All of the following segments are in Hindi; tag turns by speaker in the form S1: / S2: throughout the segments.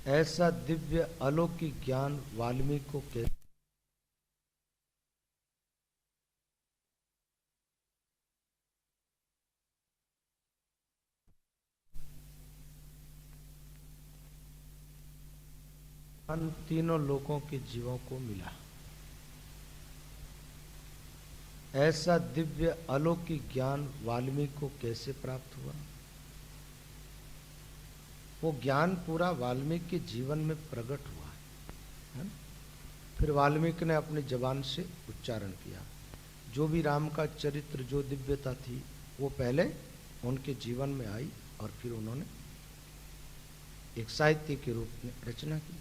S1: ऐसा दिव्य अलौकिक ज्ञान वाल्मीकि को कैसे तीनों लोकों के जीवों को मिला। ऐसा दिव्य अलौकिक ज्ञान वाल्मीकि को कैसे प्राप्त हुआ? वो ज्ञान पूरा वाल्मीकि के जीवन में प्रकट हुआ है। फिर वाल्मीकि ने अपनी जबान से उच्चारण किया। जो भी राम का चरित्र, जो दिव्यता थी, वो पहले उनके जीवन में आई और फिर उन्होंने एक साहित्य के रूप में रचना की।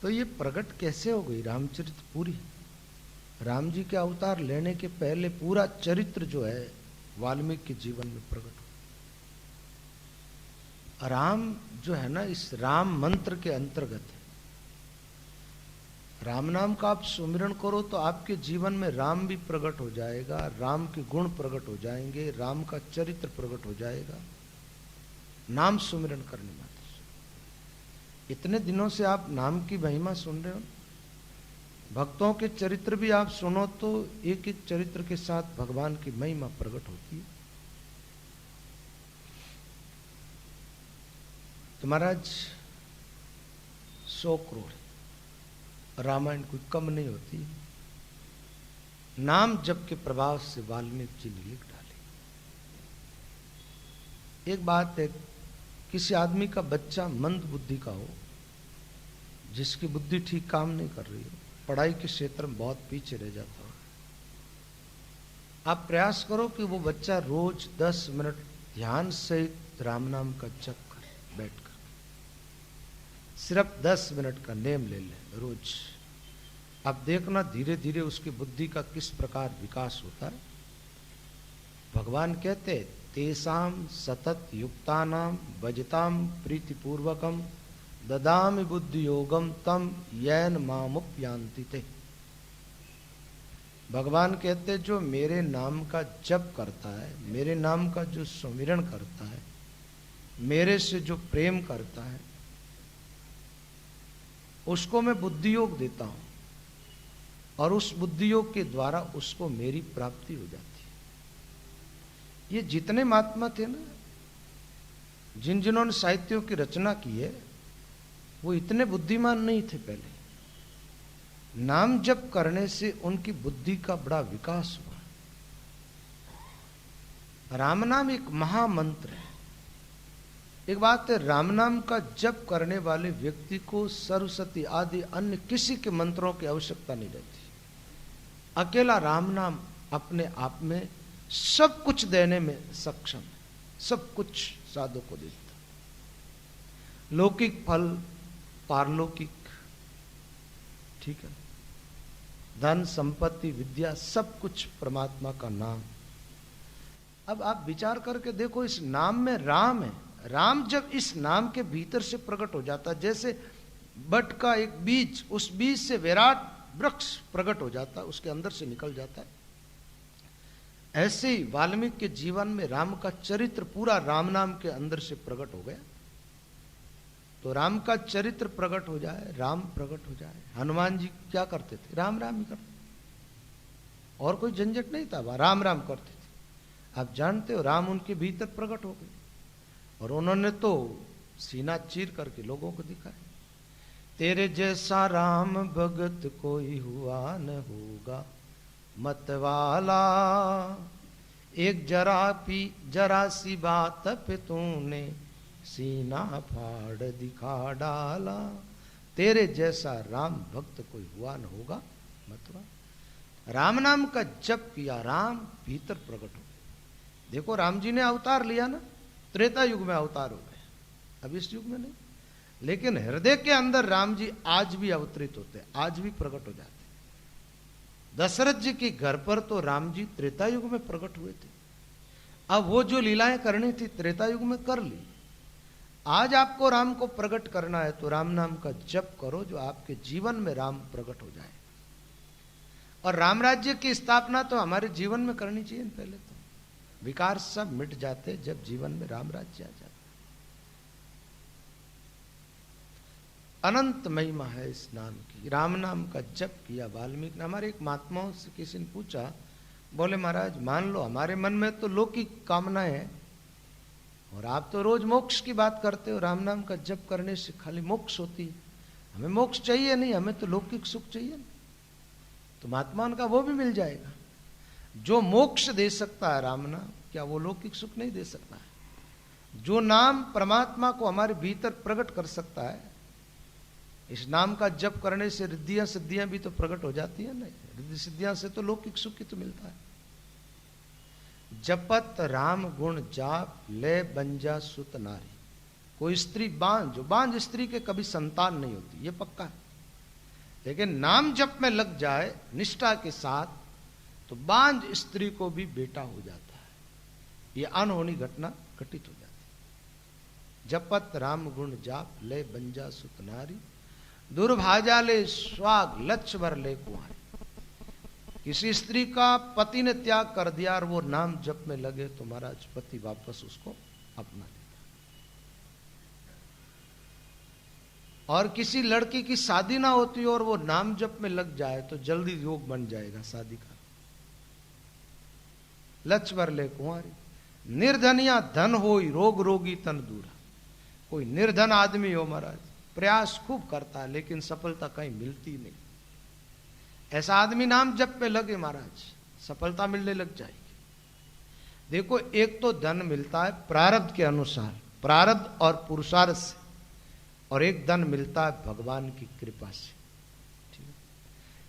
S1: तो ये प्रकट कैसे हो गई रामचरित पूरी? राम जी के अवतार लेने के पहले पूरा चरित्र जो है वाल्मीकि के जीवन में प्रकट हुआ। राम जो है ना, इस राम मंत्र के अंतर्गत है। राम नाम का आप सुमिरन करो तो आपके जीवन में राम भी प्रकट हो जाएगा, राम के गुण प्रकट हो जाएंगे, राम का चरित्र प्रकट हो जाएगा नाम सुमिरन करने मात्र से। इतने दिनों से आप नाम की महिमा सुन रहे हो, भक्तों के चरित्र भी आप सुनो तो एक एक चरित्र के साथ भगवान की महिमा प्रकट होती है। तो महाराज 100 करोड़ रामायण कोई कम नहीं होती। नाम जप के प्रभाव से वाल्मीकि जी ने लिख डाली। एक बात है, किसी आदमी का बच्चा मंद बुद्धि का हो, जिसकी बुद्धि ठीक काम नहीं कर रही हो, पढ़ाई के क्षेत्र में बहुत पीछे रह जाता हो, आप प्रयास करो कि वो बच्चा रोज 10 मिनट ध्यान सहित राम नाम का जप करे, बैठ कर सिर्फ 10 मिनट का नेम ले ले रोज। आप देखना धीरे धीरे उसकी बुद्धि का किस प्रकार विकास होता है। भगवान कहते तेसाम सतत युक्तानाम भजताम प्रीतिपूर्वकम ददामि बुद्धि योगम तम यैन मामुपयांति ते। भगवान कहते जो मेरे नाम का जप करता है, मेरे नाम का जो सुमिरन करता है, मेरे से जो प्रेम करता है, उसको मैं बुद्धि योग देता हूं और उस बुद्धि योग के द्वारा उसको मेरी प्राप्ति हो जाती है। ये जितने महात्मा थे ना, जिन्होंने साहित्यों की रचना की है, वो इतने बुद्धिमान नहीं थे। पहले नाम जप करने से उनकी बुद्धि का बड़ा विकास हुआ। राम नाम एक महामंत्र है। एक बात है, राम नाम का जप करने वाले व्यक्ति को सरस्वती आदि अन्य किसी के मंत्रों की आवश्यकता नहीं रहती। अकेला राम नाम अपने आप में सब कुछ देने में सक्षम है, सब कुछ साधु को देता। लौकिक फल, पारलौकिक, ठीक है, धन संपत्ति विद्या, सब कुछ परमात्मा का नाम। अब आप विचार करके देखो, इस नाम में राम है। राम जब इस नाम के भीतर से प्रकट हो जाता है, जैसे बट का एक बीज, उस बीज से विराट वृक्ष प्रकट हो जाता है, उसके अंदर से निकल जाता है। ऐसे ही वाल्मीकि के जीवन में राम का चरित्र पूरा राम नाम के अंदर से प्रकट हो गया। तो राम का चरित्र प्रकट हो जाए, राम प्रकट हो जाए। हनुमान जी क्या करते थे? राम राम ही करते, और कोई झंझट नहीं था, राम राम करते थे। आप जानते हो, राम उनके भीतर प्रकट हो गए और उन्होंने तो सीना चीर करके लोगों को दिखाया। तेरे जैसा राम भगत कोई हुआ न होगा मतवाला, एक जरा सी बात पे तूने सीना फाड़ दिखा डाला। तेरे जैसा राम भक्त कोई हुआ न होगा मतवाला। राम नाम का जप किया, राम भीतर प्रकट हो गए। देखो राम जी ने अवतार लिया ना, त्रेता युग में अवतार हो गए, अब इस युग में नहीं। लेकिन हृदय के अंदर राम जी आज भी अवतरित होते, आज भी प्रकट हो जाते। दशरथ जी के घर पर तो राम जी त्रेता युग में प्रकट हुए थे। अब वो जो लीलाएं करनी थी त्रेता युग में कर ली। आज आपको राम को प्रकट करना है तो राम नाम का जप करो, जो आपके जीवन में राम प्रकट हो जाए। और राम राज्य की स्थापना तो हमारे जीवन में करनी चाहिए। पहले तो विकार सब मिट जाते जब जीवन में राम राज्य आ जाता। अनंत महिमा है इस नाम की। राम नाम का जप किया वाल्मीकि ने। हमारे एक महात्माओं से किसी ने पूछा, बोले महाराज मान लो हमारे मन में तो लौकिक कामनाएं है और आप तो रोज मोक्ष की बात करते हो, राम नाम का जप करने से खाली मोक्ष होती है, हमें मोक्ष चाहिए नहीं, हमें तो लौकिक सुख चाहिए ना। तो महात्मा का वो भी मिल जाएगा। जो मोक्ष दे सकता है राम नाम, क्या वो लौकिक सुख नहीं दे सकता है? जो नाम परमात्मा को हमारे भीतर प्रकट कर सकता है, इस नाम का जप करने से रिद्धियां सिद्धियां भी तो प्रकट हो जाती है ना। रिद्धि सिद्धियां से तो लौकिक सुख ही तो मिलता है। जपत राम गुण जाप ले बंजा सुत नारी। कोई स्त्री बांझ स्त्री के कभी संतान नहीं होती, ये पक्का है। लेकिन नाम जप में लग जाए निष्ठा के साथ, तो बांझ स्त्री को भी बेटा हो जाता है। ये अनहोनी घटना घटित हो जाती है। जपत राम गुण जाप ले बंजा सुत नारी, दुर्भाजा ले स्वाग लक्ष्य ले कुंवारी। किसी स्त्री का पति ने त्याग कर दिया और वो नाम जप में लगे तो महाराज पति वापस उसको अपना लेता। और किसी लड़की की शादी ना होती और वो नाम जप में लग जाए तो जल्दी योग बन जाएगा शादी का। लक्ष्य ले कुंवारी, निर्धनिया धन होई रोग रोगी तन दूरा। कोई निर्धन आदमी हो महाराज, प्रयास खूब करता है लेकिन सफलता कहीं मिलती नहीं, ऐसा आदमी नाम जप पे लगे महाराज सफलता मिलने लग जाएगी। देखो एक तो धन मिलता है प्रारब्ध के अनुसार, प्रारब्ध और पुरुषार्थ से, और एक धन मिलता है भगवान की कृपा से। ठीक है?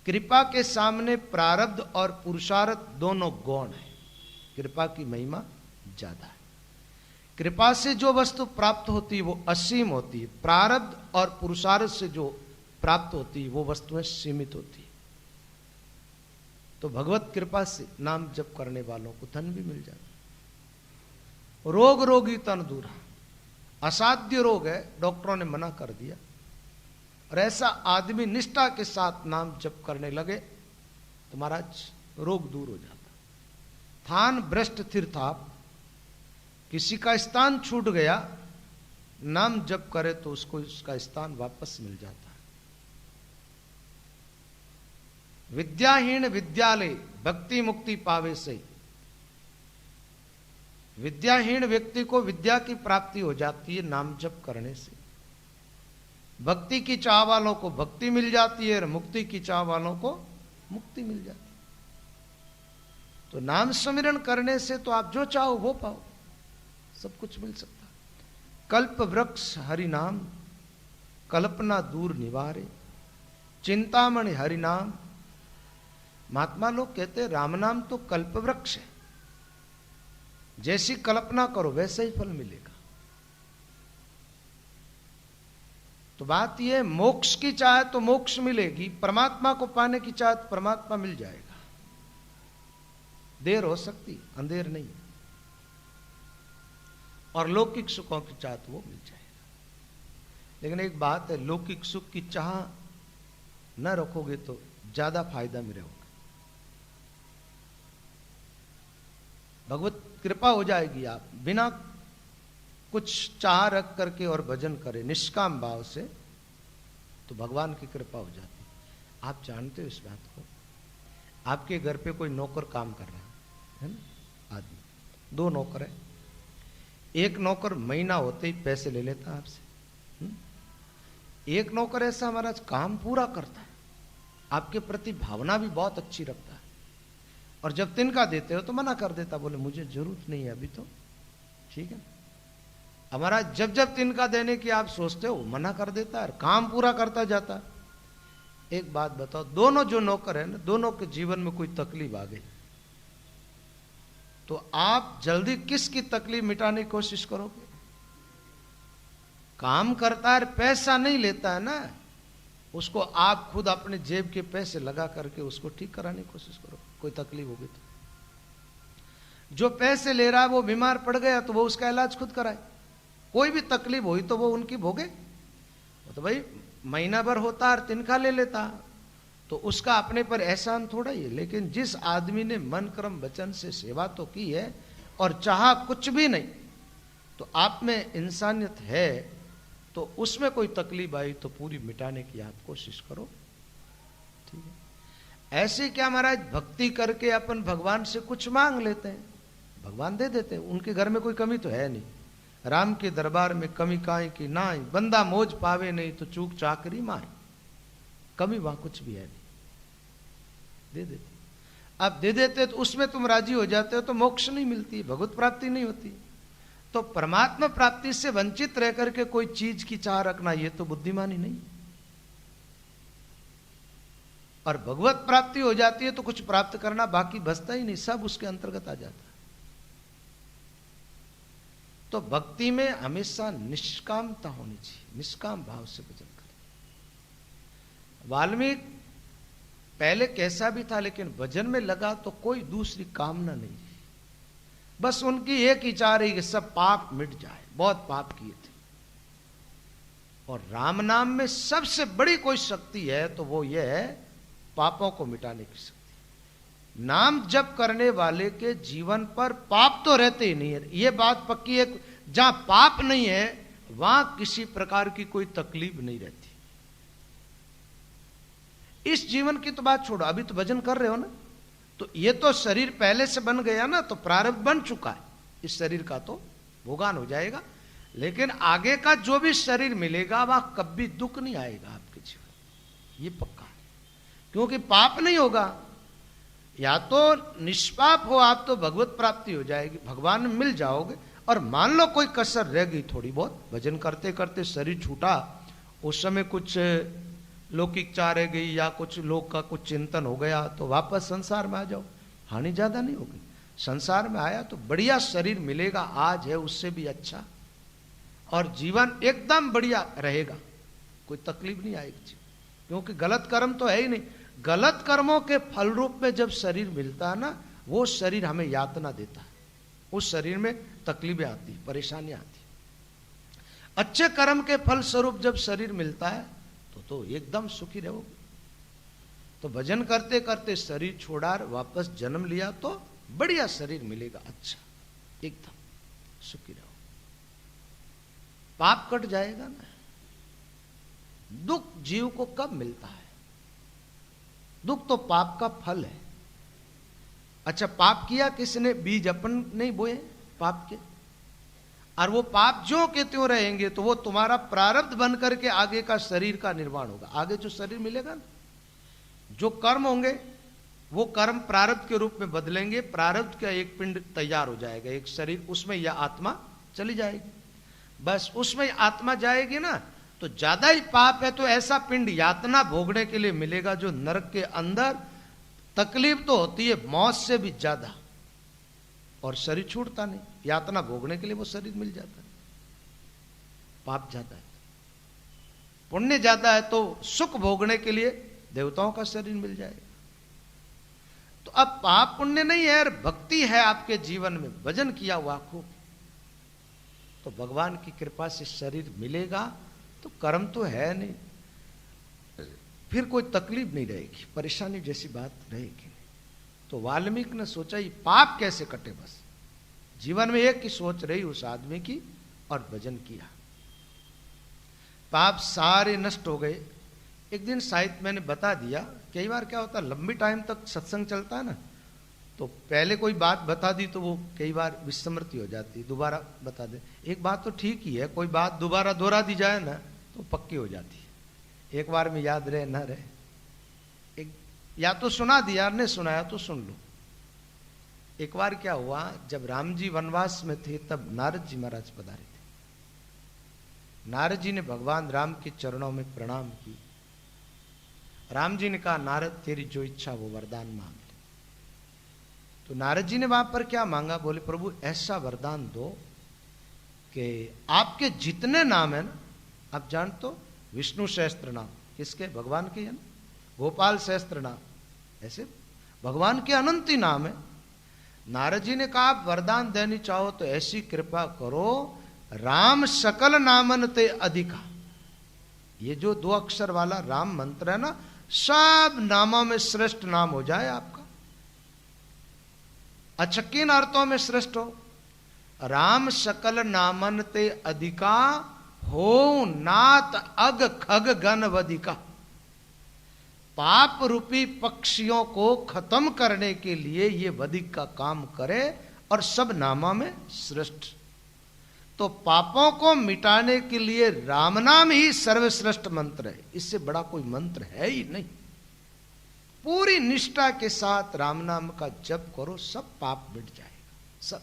S1: कृपा के सामने प्रारब्ध और पुरुषार्थ दोनों गौण है, कृपा की महिमा ज्यादा है। कृपा से जो वस्तु प्राप्त होती है वो असीम होती है, प्रारब्ध और पुरुषार्थ से जो प्राप्त होती है वो वस्तुएं सीमित होती है। तो भगवत कृपा से नाम जप करने वालों को धन भी मिल जाता। रोग रोगी तन दूरा, असाध्य रोग है, डॉक्टरों ने मना कर दिया, और ऐसा आदमी निष्ठा के साथ नाम जप करने लगे तो महाराज रोग दूर हो जाता। थान भ्रष्ट तीर्थाप, किसी का स्थान छूट गया, नाम जप करे तो उसको उसका स्थान वापस मिल जाता है। विद्याहीन विद्यालय भक्ति मुक्ति पावे से, विद्याहीन व्यक्ति को विद्या की प्राप्ति हो जाती है नाम जप करने से। भक्ति की चाह वालों को भक्ति मिल जाती है और मुक्ति की चाह वालों को मुक्ति मिल जाती है। तो नाम स्मरण करने से तो आप जो चाहो वो पाओ, सब कुछ मिल सकता। कल्प वृक्ष हरि नाम, कल्पना दूर निवारे, चिंतामणि हरि नाम। महात्मा लोग कहते हैं राम नाम तो कल्प वृक्ष है, जैसी कल्पना करो वैसे ही फल मिलेगा। तो बात यह, मोक्ष की चाहे तो मोक्ष मिलेगी, परमात्मा को पाने की चाहे तो परमात्मा मिल जाएगा। देर हो सकती, अंधेर नहीं। और लौकिक सुखों की चाह तो वो मिल जाएगा। लेकिन एक बात है, लौकिक सुख की चाह न रखोगे तो ज्यादा फायदा में रहोगे। भगवत कृपा हो जाएगी, आप बिना कुछ चाह रख करके और भजन करें निष्काम भाव से तो भगवान की कृपा हो जाती है। आप जानते हो इस बात को। आपके घर पे कोई नौकर काम कर रहा है ना, आदमी, दो नौकर है। एक नौकर महीना होते ही पैसे ले लेता है आपसे, एक नौकर ऐसा महाराज काम पूरा करता है, आपके प्रति भावना भी बहुत अच्छी रखता है, और जब तिनका देते हो तो मना कर देता, बोले मुझे जरूरत नहीं है अभी तो, ठीक है। हमारा जब जब तिनका देने की आप सोचते हो मना कर देता है, काम पूरा करता जाता है। एक बात बताओ, दोनों जो नौकर है ना, दोनों के जीवन में कोई तकलीफ आ गई तो आप जल्दी किसकी तकलीफ मिटाने की कोशिश करोगे? काम करता है, पैसा नहीं लेता है ना, उसको आप खुद अपने जेब के पैसे लगा करके उसको ठीक कराने की कोशिश करो, कोई तकलीफ होगी तो। जो पैसे ले रहा है वो बीमार पड़ गया तो वो उसका इलाज खुद कराए, कोई भी तकलीफ हुई तो वो उनकी भोगे। वो तो भाई महीना भर होता और तिनका ले लेता तो उसका अपने पर एहसान थोड़ा ही है। लेकिन जिस आदमी ने मन कर्म वचन से सेवा तो की है और चाहा कुछ भी नहीं, तो आप में इंसानियत है तो उसमें कोई तकलीफ आई तो पूरी मिटाने की आप कोशिश करो, ठीक है। ऐसे क्या महाराज, भक्ति करके अपन भगवान से कुछ मांग लेते हैं, भगवान दे देते हैं, उनके घर में कोई कमी तो है नहीं। राम के दरबार में कमी काहे की नाई, बंदा मौज पावे नहीं तो चूक चाकरी माए, कमी वहां कुछ भी है नहीं, दे देते। आप दे देते तो उसमें तुम राजी हो जाते हो तो मोक्ष नहीं मिलती, भगवत प्राप्ति नहीं होती। तो परमात्मा प्राप्ति से वंचित रह करके कोई चीज की चाह रखना, ये तो बुद्धिमानी नहीं। और भगवत प्राप्ति हो जाती है तो कुछ प्राप्त करना बाकी बचता ही नहीं, सब उसके अंतर्गत आ जाता है। तो भक्ति में हमेशा निष्कामता होनी चाहिए, निष्काम भाव से भजन करें। वाल्मीकि पहले कैसा भी था, लेकिन भजन में लगा तो कोई दूसरी कामना नहीं, बस उनकी एक ही चाह रही कि सब पाप मिट जाए, बहुत पाप किए थे। और राम नाम में सबसे बड़ी कोई शक्ति है तो वो ये है, पापों को मिटाने की शक्ति। नाम जप करने वाले के जीवन पर पाप तो रहते ही नहीं है, ये बात पक्की है। जहां पाप नहीं है वहां किसी प्रकार की कोई तकलीफ नहीं रहती। इस जीवन की तो बात छोड़ो, अभी तो भजन कर रहे हो ना, तो ये तो शरीर पहले से बन गया ना, तो प्रारब्ध बन चुका है, इस शरीर का तो भोगान हो जाएगा। लेकिन आगे का जो भी शरीर मिलेगा वहां कभी दुख नहीं आएगा आपके जीवन, ये पक्का है, क्योंकि पाप नहीं होगा। या तो निष्पाप हो आप तो भगवत प्राप्ति हो जाएगी, भगवान में मिल जाओगे। और मान लो कोई कसर रह गई थोड़ी बहुत, भजन करते करते शरीर छूटा, उस समय कुछ लौकिक चाह रह गई या कुछ लोक का कुछ चिंतन हो गया, तो वापस संसार में आ जाओ, हानि ज्यादा नहीं होगी। संसार में आया तो बढ़िया शरीर मिलेगा, आज है उससे भी अच्छा, और जीवन एकदम बढ़िया रहेगा, कोई तकलीफ नहीं आएगी। क्योंकि गलत कर्म तो है ही नहीं। गलत कर्मों के फल रूप में जब शरीर मिलता है ना, वो शरीर हमें यातना देता है, उस शरीर में तकलीफें आती, परेशानियां आती। अच्छे कर्म के फल स्वरूप जब शरीर मिलता है तो एकदम सुखी रहोगे। तो भजन करते करते शरीर छोड़ा, वापस जन्म लिया तो बढ़िया शरीर मिलेगा, अच्छा एकदम सुखी रहो, पाप कट जाएगा ना। दुख जीव को कब मिलता है? दुख तो पाप का फल है। अच्छा, पाप किया किसने? बीज अपन नहीं बोए पाप के, और वो पाप जो के त्यों रहेंगे, तो वो तुम्हारा प्रारब्ध बन करके आगे का शरीर का निर्माण होगा। आगे जो शरीर मिलेगा ना, जो कर्म होंगे वो कर्म प्रारब्ध के रूप में बदलेंगे। प्रारब्ध का एक पिंड तैयार हो जाएगा, एक शरीर, उसमें यह आत्मा चली जाएगी। बस उसमें आत्मा जाएगी ना, तो ज्यादा ही पाप है तो ऐसा पिंड यातना भोगने के लिए मिलेगा जो नरक के अंदर तकलीफ तो होती है मौत से भी ज्यादा, और शरीर छूटता नहीं। यातना भोगने के लिए वो शरीर मिल जाता है। पाप ज्यादा है, पुण्य ज्यादा है तो सुख भोगने के लिए देवताओं का शरीर मिल जाएगा। तो अब पाप पुण्य नहीं है, भक्ति है आपके जीवन में, भजन किया हुआ खूब, तो भगवान की कृपा से शरीर मिलेगा। तो कर्म तो है नहीं, फिर कोई तकलीफ नहीं रहेगी, परेशानी जैसी बात रहेगी नहीं। तो वाल्मीकि ने सोचा ये पाप कैसे कटे, बस जीवन में एक ही सोच रही उस आदमी की, और भजन किया, पाप सारे नष्ट हो गए। एक दिन शायद मैंने बता दिया, कई बार क्या होता है लंबी टाइम तक सत्संग चलता है ना, तो पहले कोई बात बता दी तो वो कई बार विस्मृति हो जाती, दोबारा बता दे। एक बात तो ठीक ही है, कोई बात दोबारा दोहरा दी जाए ना तो पक्की हो जाती है, एक बार में याद रहे ना रहे। एक या तो सुना दिया, ने सुनाया तो सुन लो। एक बार क्या हुआ, जब राम जी वनवास में थे तब नारद जी महाराज पधारे थे। नारद जी ने भगवान राम के चरणों में प्रणाम की। राम जी ने कहा, नारद तेरी जो इच्छा वो वरदान मांग ले। तो नारद जी ने वहां पर क्या मांगा? बोले प्रभु ऐसा वरदान दो कि आपके जितने नाम है ना, आप जान तो विष्णु सहस्त्र नाम किसके? भगवान के है ना, गोपाल सहस्त्र नाम, ऐसे भगवान के अनंत ही नाम है। नारद जी ने कहा आप वरदान देनी चाहो तो ऐसी कृपा करो, राम सकल नामन ते अधिका। ये जो 2 अक्षर वाला राम मंत्र है ना, सब नामों में श्रेष्ठ नाम हो जाए आपका। अच्छा किन अर्थों में श्रेष्ठ हो? राम सकल नामन ते अधिका हो नाथ अग खग गण वधिका, पाप रूपी पक्षियों को खत्म करने के लिए ये वधिक का काम करे और सब नामा में श्रेष्ठ। तो पापों को मिटाने के लिए राम नाम ही सर्वश्रेष्ठ मंत्र है, इससे बड़ा कोई मंत्र है ही नहीं। पूरी निष्ठा के साथ राम नाम का जप करो, सब पाप मिट जाएगा। सब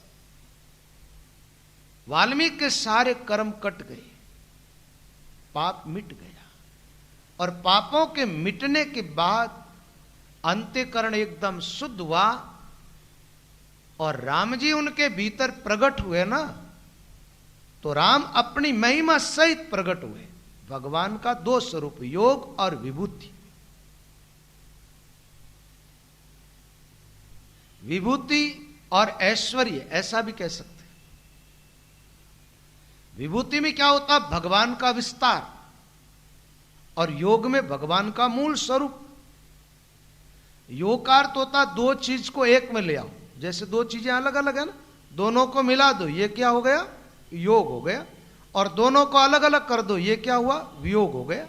S1: वाल्मीकि के सारे कर्म कट गए, पाप मिट गया। और पापों के मिटने के बाद अंतःकरण एकदम शुद्ध हुआ और राम जी उनके भीतर प्रकट हुए ना, तो राम अपनी महिमा सहित प्रकट हुए। भगवान का दो स्वरूप, योग और विभूति। विभूति और ऐश्वर्य ऐसा भी कह सकते हैं। विभूति में क्या होता? भगवान का विस्तार, और योग में भगवान का मूल स्वरूप। योग का अर्थ होता दो चीज को एक में ले आओ। जैसे दो चीजें अलग अलग है ना, दोनों को मिला दो, ये क्या हो गया? योग हो गया। और दोनों को अलग अलग कर दो, ये क्या हुआ? वियोग हो गया।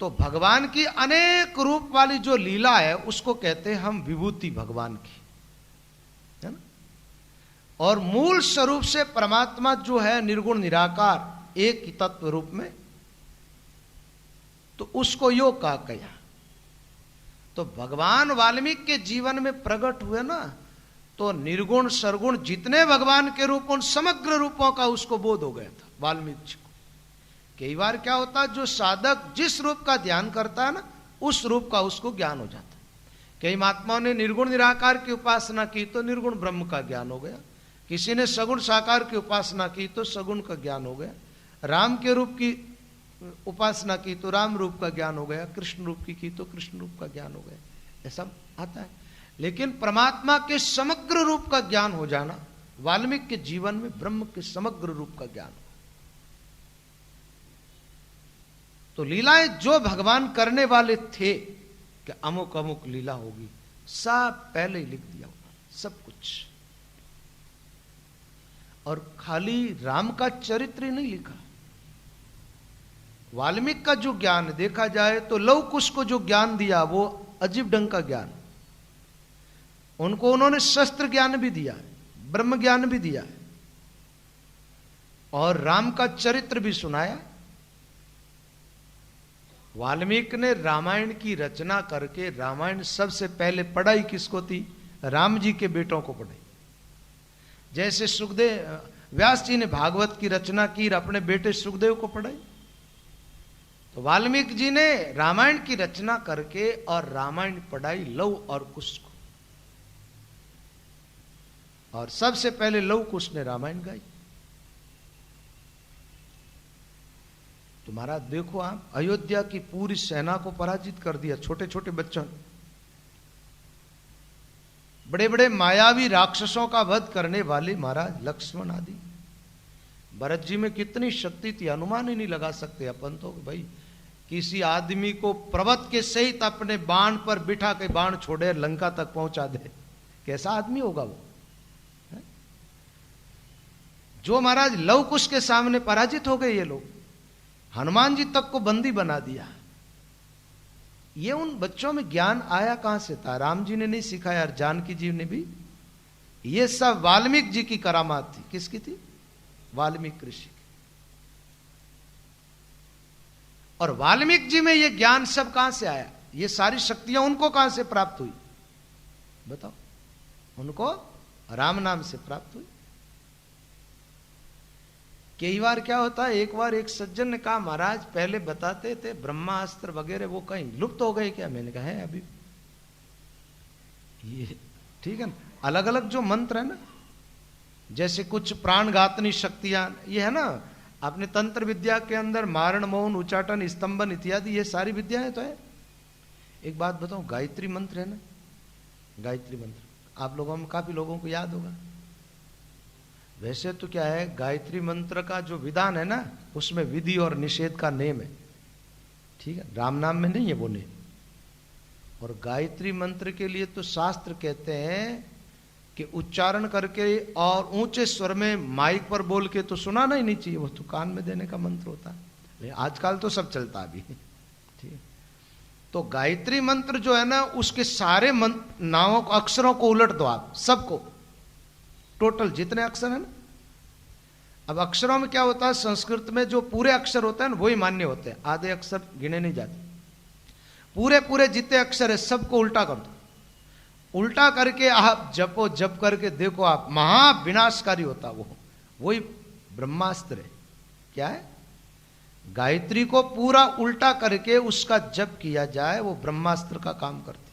S1: तो भगवान की अनेक रूप वाली जो लीला है उसको कहते हैं हम विभूति भगवान की, है ना। और मूल स्वरूप से परमात्मा जो है निर्गुण निराकार एक ही तत्व रूप में, तो उसको योग कहा गया। तो भगवान वाल्मीकि के जीवन में प्रकट हुए ना, तो निर्गुण सरगुण जितने भगवान के रूप, उन समग्र रूपों का उसको बोध हो गया था वाल्मीकि जी को। कई बार क्या होता है, जो साधक जिस रूप का ध्यान करता है ना, उस रूप का उसको ज्ञान हो जाता है। कई महात्माओं ने निर्गुण निराकार की उपासना की तो निर्गुण ब्रह्म का ज्ञान हो गया। किसी ने सगुण साकार की उपासना की तो सगुण का ज्ञान हो गया। राम के रूप की उपासना की तो राम रूप का ज्ञान हो गया। कृष्ण रूप की तो कृष्ण रूप का ज्ञान हो गया। ऐसा आता है। लेकिन परमात्मा के समग्र रूप का ज्ञान हो जाना, वाल्मीकि के जीवन में ब्रह्म के समग्र रूप का ज्ञान। तो लीलाएं जो भगवान करने वाले थे कि अमुक अमुक लीला होगी, सब पहले ही लिख दिया होगा, सब कुछ। और खाली राम का चरित्र ही नहीं लिखा। वाल्मीकि का जो ज्ञान देखा जाए तो लव कुश को जो ज्ञान दिया वो अजीब ढंग का ज्ञान। उनको उन्होंने शस्त्र ज्ञान भी दिया है, ब्रह्म ज्ञान भी दिया है, और राम का चरित्र भी सुनाया। वाल्मीकि ने रामायण की रचना करके, रामायण सबसे पहले पढ़ाई किसको थी? राम जी के बेटों को पढ़ाई। जैसे सुखदेव व्यास जी ने भागवत की रचना की, अपने बेटे सुखदेव को पढ़ाई। तो वाल्मीकि जी ने रामायण की रचना करके और रामायण पढ़ाई लव और कुश को। और सबसे पहले लव कुश ने रामायण गाई। तो महाराज देखो, आप अयोध्या की पूरी सेना को पराजित कर दिया, छोटे छोटे बच्चों। बड़े बड़े मायावी राक्षसों का वध करने वाले महाराज लक्ष्मण आदि। भरत जी में कितनी शक्ति थी, अनुमान ही नहीं लगा सकते अपन तो। भाई किसी आदमी को पर्वत के सहित अपने बाण पर बिठा के बाण छोड़े लंका तक पहुंचा दे, कैसा आदमी होगा वो? है? जो महाराज लव कुश के सामने पराजित हो गए ये लोग, हनुमान जी तक को बंदी बना दिया। ये उन बच्चों में ज्ञान आया कहां से था? राम जी ने नहीं सिखाया, जानकी जी ने भी। ये सब वाल्मीकि जी की करामात थी। किसकी थी? वाल्मीकि ऋषि की। और वाल्मीकि जी में ये ज्ञान सब कहां से आया? ये सारी शक्तियां उनको कहां से प्राप्त हुई? बताओ। उनको राम नाम से प्राप्त हुई। कई बार क्या होता है, एक बार एक सज्जन ने कहा, महाराज पहले बताते थे ब्रह्मास्त्र वगैरह वो कहीं लुप्त हो गए क्या? मैंने कहा है अभी। ये ठीक है ना, अलग अलग जो मंत्र है ना, जैसे कुछ प्राणघातनी शक्तियां, ये है ना अपने तंत्र विद्या के अंदर, मारण मोहन उच्चाटन स्तंभन इत्यादि, ये सारी विद्याएं तो है। एक बात बताऊं, गायत्री मंत्र है ना, गायत्री मंत्र आप लोगों में काफी लोगों को याद होगा। वैसे तो क्या है, गायत्री मंत्र का जो विधान है ना, उसमें विधि और निषेध का नेम है, ठीक है, राम नाम में नहीं है वो नेम। और गायत्री मंत्र के लिए तो शास्त्र कहते हैं कि उच्चारण करके और ऊंचे स्वर में माइक पर बोल के तो सुनाना ही नहीं चाहिए, वो तो कान में देने का मंत्र होता है। आजकल तो सब चलता अभी, ठीक। तो गायत्री मंत्र जो है ना, उसके सारे नामों को, अक्षरों को उलट दो आप, सबको, टोटल जितने अक्षर है ना। अब अक्षरों में क्या होता है, संस्कृत में जो पूरे अक्षर होते हैं ना वही मान्य होते हैं, आधे अक्षर गिने नहीं जाते। पूरे पूरे जितने अक्षर है सबको उल्टा कर दो, उल्टा करके आप जपो, जप करके देखो आप, महाविनाशकारी होता वो, वही ब्रह्मास्त्र है। क्या है? गायत्री को पूरा उल्टा करके उसका जप किया जाए, वो ब्रह्मास्त्र का काम करती।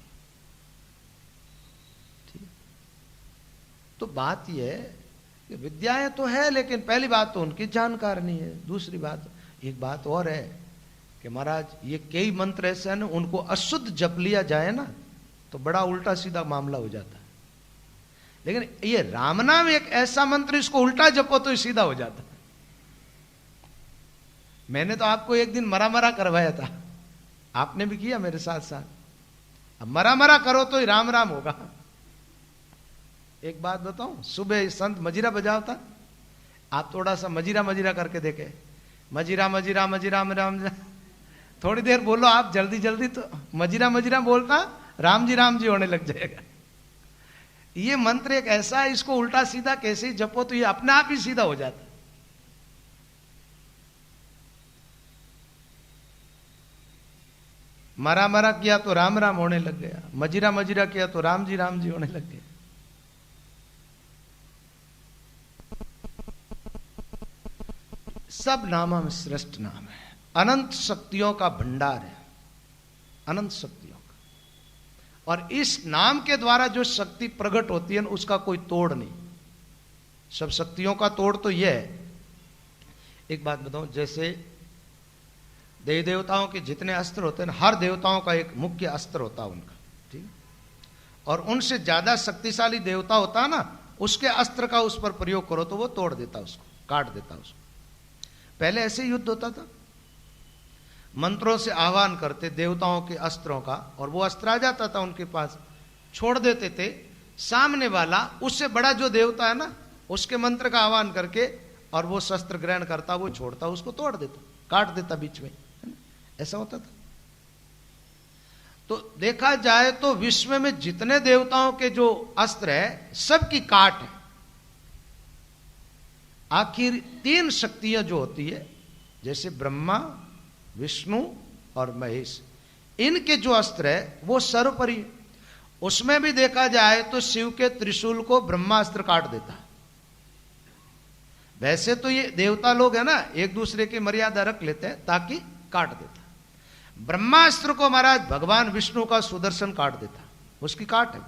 S1: ठीक। तो बात यह है कि विद्याएं तो है, लेकिन पहली बात तो उनकी जानकार नहीं है। दूसरी बात, एक बात और है कि महाराज ये कई मंत्र ऐसे हैं ना, उनको अशुद्ध जप लिया जाए ना तो बड़ा उल्टा सीधा मामला हो जाता है। लेकिन ये राम नाम एक ऐसा मंत्र, इसको उल्टा जपो तो सीधा हो जाता है। मैंने तो आपको एक दिन मरा मरा करवाया था, आपने भी किया मेरे साथ साथ। अब मरा मरा करो तो ही राम राम होगा। एक बात बताऊं, सुबह संत मजीरा बजावता, आप थोड़ा सा मजीरा मजीरा करके देखे, मजीरा मजीरा मजीरा राम, थोड़ी देर बोलो आप जल्दी जल्दी, तो मजीरा मजीरा बोलता राम जी होने लग जाएगा। ये मंत्र एक ऐसा है, इसको उल्टा सीधा कैसे ही जपो तो ये अपने आप ही सीधा हो जाता है। मरा मरा किया तो राम राम होने लग गया, मजीरा मजीरा किया तो राम जी होने लग गया। सब नामा में श्रेष्ठ नाम है, अनंत शक्तियों का भंडार है, अनंत शक्तियों का। और इस नाम के द्वारा जो शक्ति प्रकट होती है उसका कोई तोड़ नहीं। सब शक्तियों का तोड़ तो यह है। एक बात बताऊं, जैसे देवी देवताओं के जितने अस्त्र होते हैं, हर देवताओं का एक मुख्य अस्त्र होता है उनका, ठीक। और उनसे ज्यादा शक्तिशाली देवता होता है ना, उसके अस्त्र का उस पर प्रयोग करो तो वो तोड़ देता, उसको काट देता उसको। पहले ऐसे युद्ध होता था, मंत्रों से आह्वान करते देवताओं के अस्त्रों का, और वो अस्त्र आ जाता था उनके पास, छोड़ देते थे। सामने वाला उससे बड़ा जो देवता है ना, उसके मंत्र का आह्वान करके और वो शस्त्र ग्रहण करता, वो छोड़ता, उसको तोड़ देता, काट देता बीच में, ऐसा होता था। तो देखा जाए तो विश्व में जितने देवताओं के जो अस्त्र है सबकी काट है। आखिर तीन शक्तियां जो होती है, जैसे ब्रह्मा, विष्णु और महेश, इनके जो अस्त्र है वो सर्वोपरि। उसमें भी देखा जाए तो शिव के त्रिशूल को ब्रह्मास्त्र काट देता है। वैसे तो ये देवता लोग है ना, एक दूसरे की मर्यादा रख लेते हैं ताकि काट देता। ब्रह्मास्त्र को महाराज भगवान विष्णु का सुदर्शन काट देता, उसकी काट है।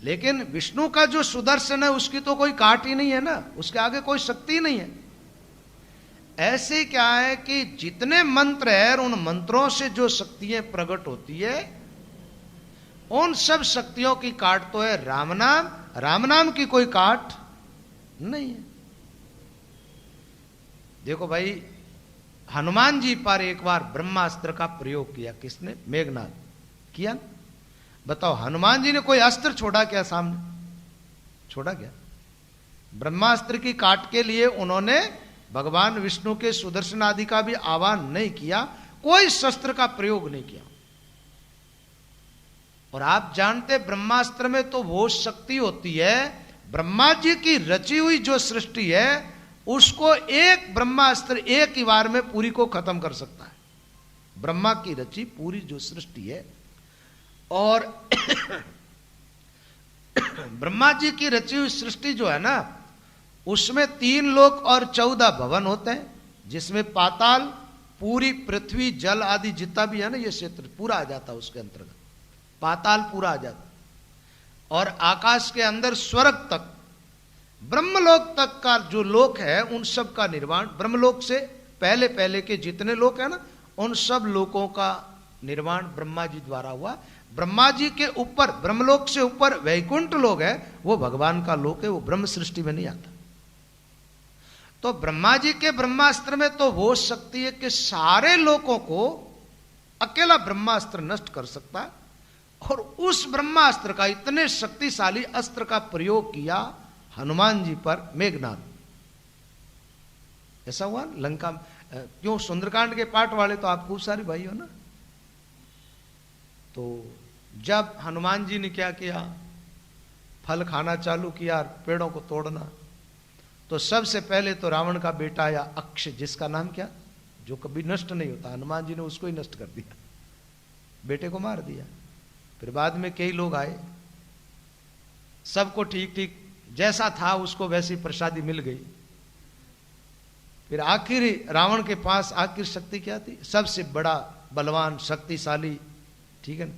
S1: लेकिन विष्णु का जो सुदर्शन है उसकी तो कोई काट ही नहीं है ना, उसके आगे कोई शक्ति नहीं है। ऐसे क्या है कि जितने मंत्र है, उन मंत्रों से जो शक्तियां प्रकट होती है, उन सब शक्तियों की काट तो है राम नाम, राम नाम की कोई काट नहीं है। देखो भाई, हनुमान जी पर एक बार ब्रह्मास्त्र का प्रयोग किया, किसने? मेघनाथ किया ना? बताओ, हनुमान जी ने कोई अस्त्र छोड़ा क्या सामने? छोड़ा क्या? ब्रह्मास्त्र की काट के लिए उन्होंने भगवान विष्णु के सुदर्शन आदि का भी आह्वान नहीं किया, कोई शस्त्र का प्रयोग नहीं किया। और आप जानते ब्रह्मास्त्र में तो वो शक्ति होती है, ब्रह्मा जी की रची हुई जो सृष्टि है उसको एक ब्रह्मास्त्र एक ही बार में पूरी को खत्म कर सकता है। ब्रह्मा की रची पूरी जो सृष्टि है, और ब्रह्मा जी की रची हुई सृष्टि जो है ना, उसमें 3 लोक और 14 भवन होते हैं, जिसमें पाताल, पूरी पृथ्वी, जल आदि जितना भी है ना ये क्षेत्र पूरा आ जाता है उसके अंतर्गत। पाताल पूरा आ जाता, और आकाश के अंदर स्वर्ग तक, ब्रह्मलोक तक का जो लोक है उन सब का निर्माण, ब्रह्मलोक से पहले पहले के जितने लोक है ना, उन सब लोकों का निर्माण ब्रह्मा जी द्वारा हुआ। ब्रह्मा जी के ऊपर, ब्रह्मलोक से ऊपर वैकुंठ लोक है, वो भगवान का लोक है, वो ब्रह्म सृष्टि में नहीं आता। तो ब्रह्मा जी के ब्रह्मास्त्र में तो वो शक्ति है कि सारे लोकों को अकेला ब्रह्मास्त्र नष्ट कर सकता है। और उस ब्रह्मास्त्र का, इतने शक्तिशाली अस्त्र का प्रयोग किया हनुमान जी पर मेघनाद। ऐसा हुआ लंका, क्यों सुंदरकांड के पाठ वाले तो आप खूब सारे भाई हो ना। तो जब हनुमान जी ने क्या किया, फल खाना चालू किया, पेड़ों को तोड़ना, तो सबसे पहले तो रावण का बेटा आया अक्ष, जिसका नाम क्या, जो कभी नष्ट नहीं होता, हनुमान जी ने उसको ही नष्ट कर दिया, बेटे को मार दिया। फिर बाद में कई लोग आए, सबको ठीक ठीक जैसा था उसको वैसी प्रसादी मिल गई। फिर आखिर रावण के पास आखिर शक्ति क्या थी, सबसे बड़ा बलवान शक्तिशाली, ठीक है ना,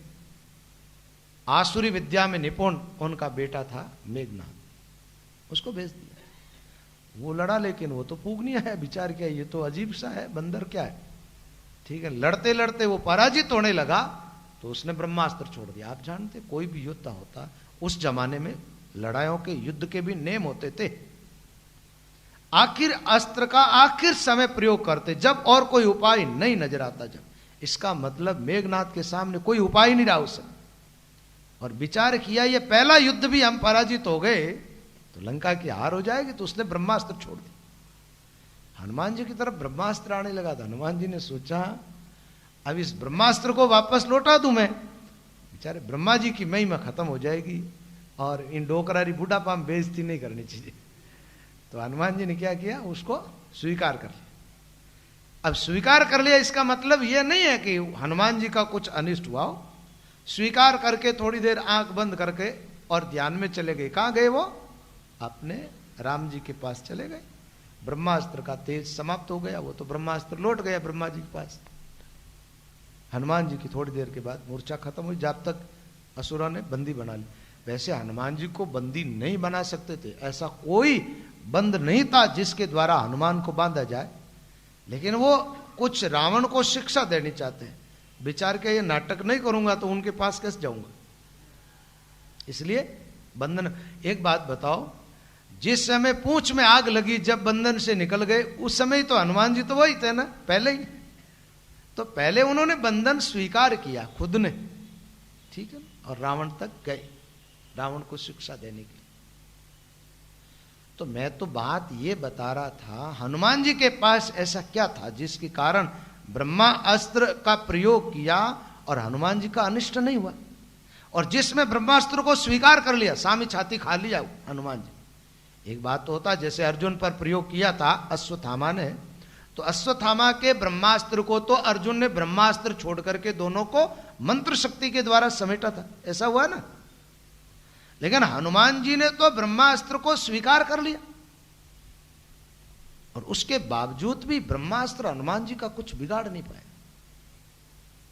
S1: आसुरी विद्या में निपुण उनका बेटा था मेघनाद, उसको भेज दिया। वो लड़ा, लेकिन वो तो पूग नहीं आया, विचार क्या, ये तो अजीब सा है, बंदर क्या है, ठीक है। लड़ते लड़ते वो पराजित होने लगा, तो उसने ब्रह्मास्त्र छोड़ दिया। आप जानते कोई भी युद्ध होता उस जमाने में, लड़ाइयों के युद्ध के भी नेम होते थे। आखिर अस्त्र का आखिर समय प्रयोग करते, जब और कोई उपाय नहीं नजर आता। जब इसका मतलब मेघनाद के सामने कोई उपाय नहीं रहा उस समय, और विचार किया ये पहला युद्ध भी हम पराजित हो गए तो लंका की हार हो जाएगी, तो उसने ब्रह्मास्त्र छोड़ दिया। हनुमान जी की तरफ ब्रह्मास्त्र आने लगा था, हनुमान जी ने सोचा अब इस ब्रह्मास्त्र को वापस लौटा दूं मैं, बेचारे ब्रह्मा जी की महिमा खत्म हो जाएगी, और इन डोकरारी बुढ़ापा में बेइज्जती नहीं करनी चाहिए। तो हनुमान जी ने क्या किया, उसको स्वीकार कर लिया। अब स्वीकार कर लिया, इसका मतलब यह नहीं है कि हनुमान जी का कुछ अनिष्ट हुआ हो। स्वीकार करके थोड़ी देर आंख बंद करके और ध्यान में चले गए। कहां गए वो, अपने राम जी के पास चले गए। ब्रह्मास्त्र का तेज समाप्त हो गया, वो तो ब्रह्मास्त्र लौट गया ब्रह्मा जी के पास। हनुमान जी की थोड़ी देर के बाद मूर्छा खत्म हुई, जब तक असुरों ने बंदी बना ली। वैसे हनुमान जी को बंदी नहीं बना सकते थे, ऐसा कोई बंद नहीं था जिसके द्वारा हनुमान को बांधा जाए, लेकिन वो कुछ रावण को शिक्षा देनी चाहते हैं। विचार के ये नाटक नहीं करूंगा तो उनके पास कैसे जाऊंगा, इसलिए बंधन। एक बात बताओ, जिस समय पूंछ में आग लगी, जब बंधन से निकल गए, उस समय तो हनुमान जी तो वही थे ना, पहले ही तो पहले उन्होंने बंधन स्वीकार किया खुद ने, ठीक है, और रावण तक गए रावण को शिक्षा देने के लिए। तो मैं तो बात ये बता रहा था, हनुमान जी के पास ऐसा क्या था जिसके कारण ब्रह्मा अस्त्र का प्रयोग किया और हनुमान जी का अनिष्ट नहीं हुआ, और जिसमें ब्रह्मास्त्र को स्वीकार कर लिया, सामी छाती खा लिया हनुमान जी। एक बात तो होता, जैसे अर्जुन पर प्रयोग किया था अश्वत्थामा ने, तो अश्वत्थामा के ब्रह्मास्त्र को तो अर्जुन ने ब्रह्मास्त्र छोड़ करके दोनों को मंत्र शक्ति के द्वारा समेटा था, ऐसा हुआ ना। लेकिन हनुमान जी ने तो ब्रह्मास्त्र को स्वीकार कर लिया, और उसके बावजूद भी ब्रह्मास्त्र हनुमान जी का कुछ बिगाड़ नहीं पाया।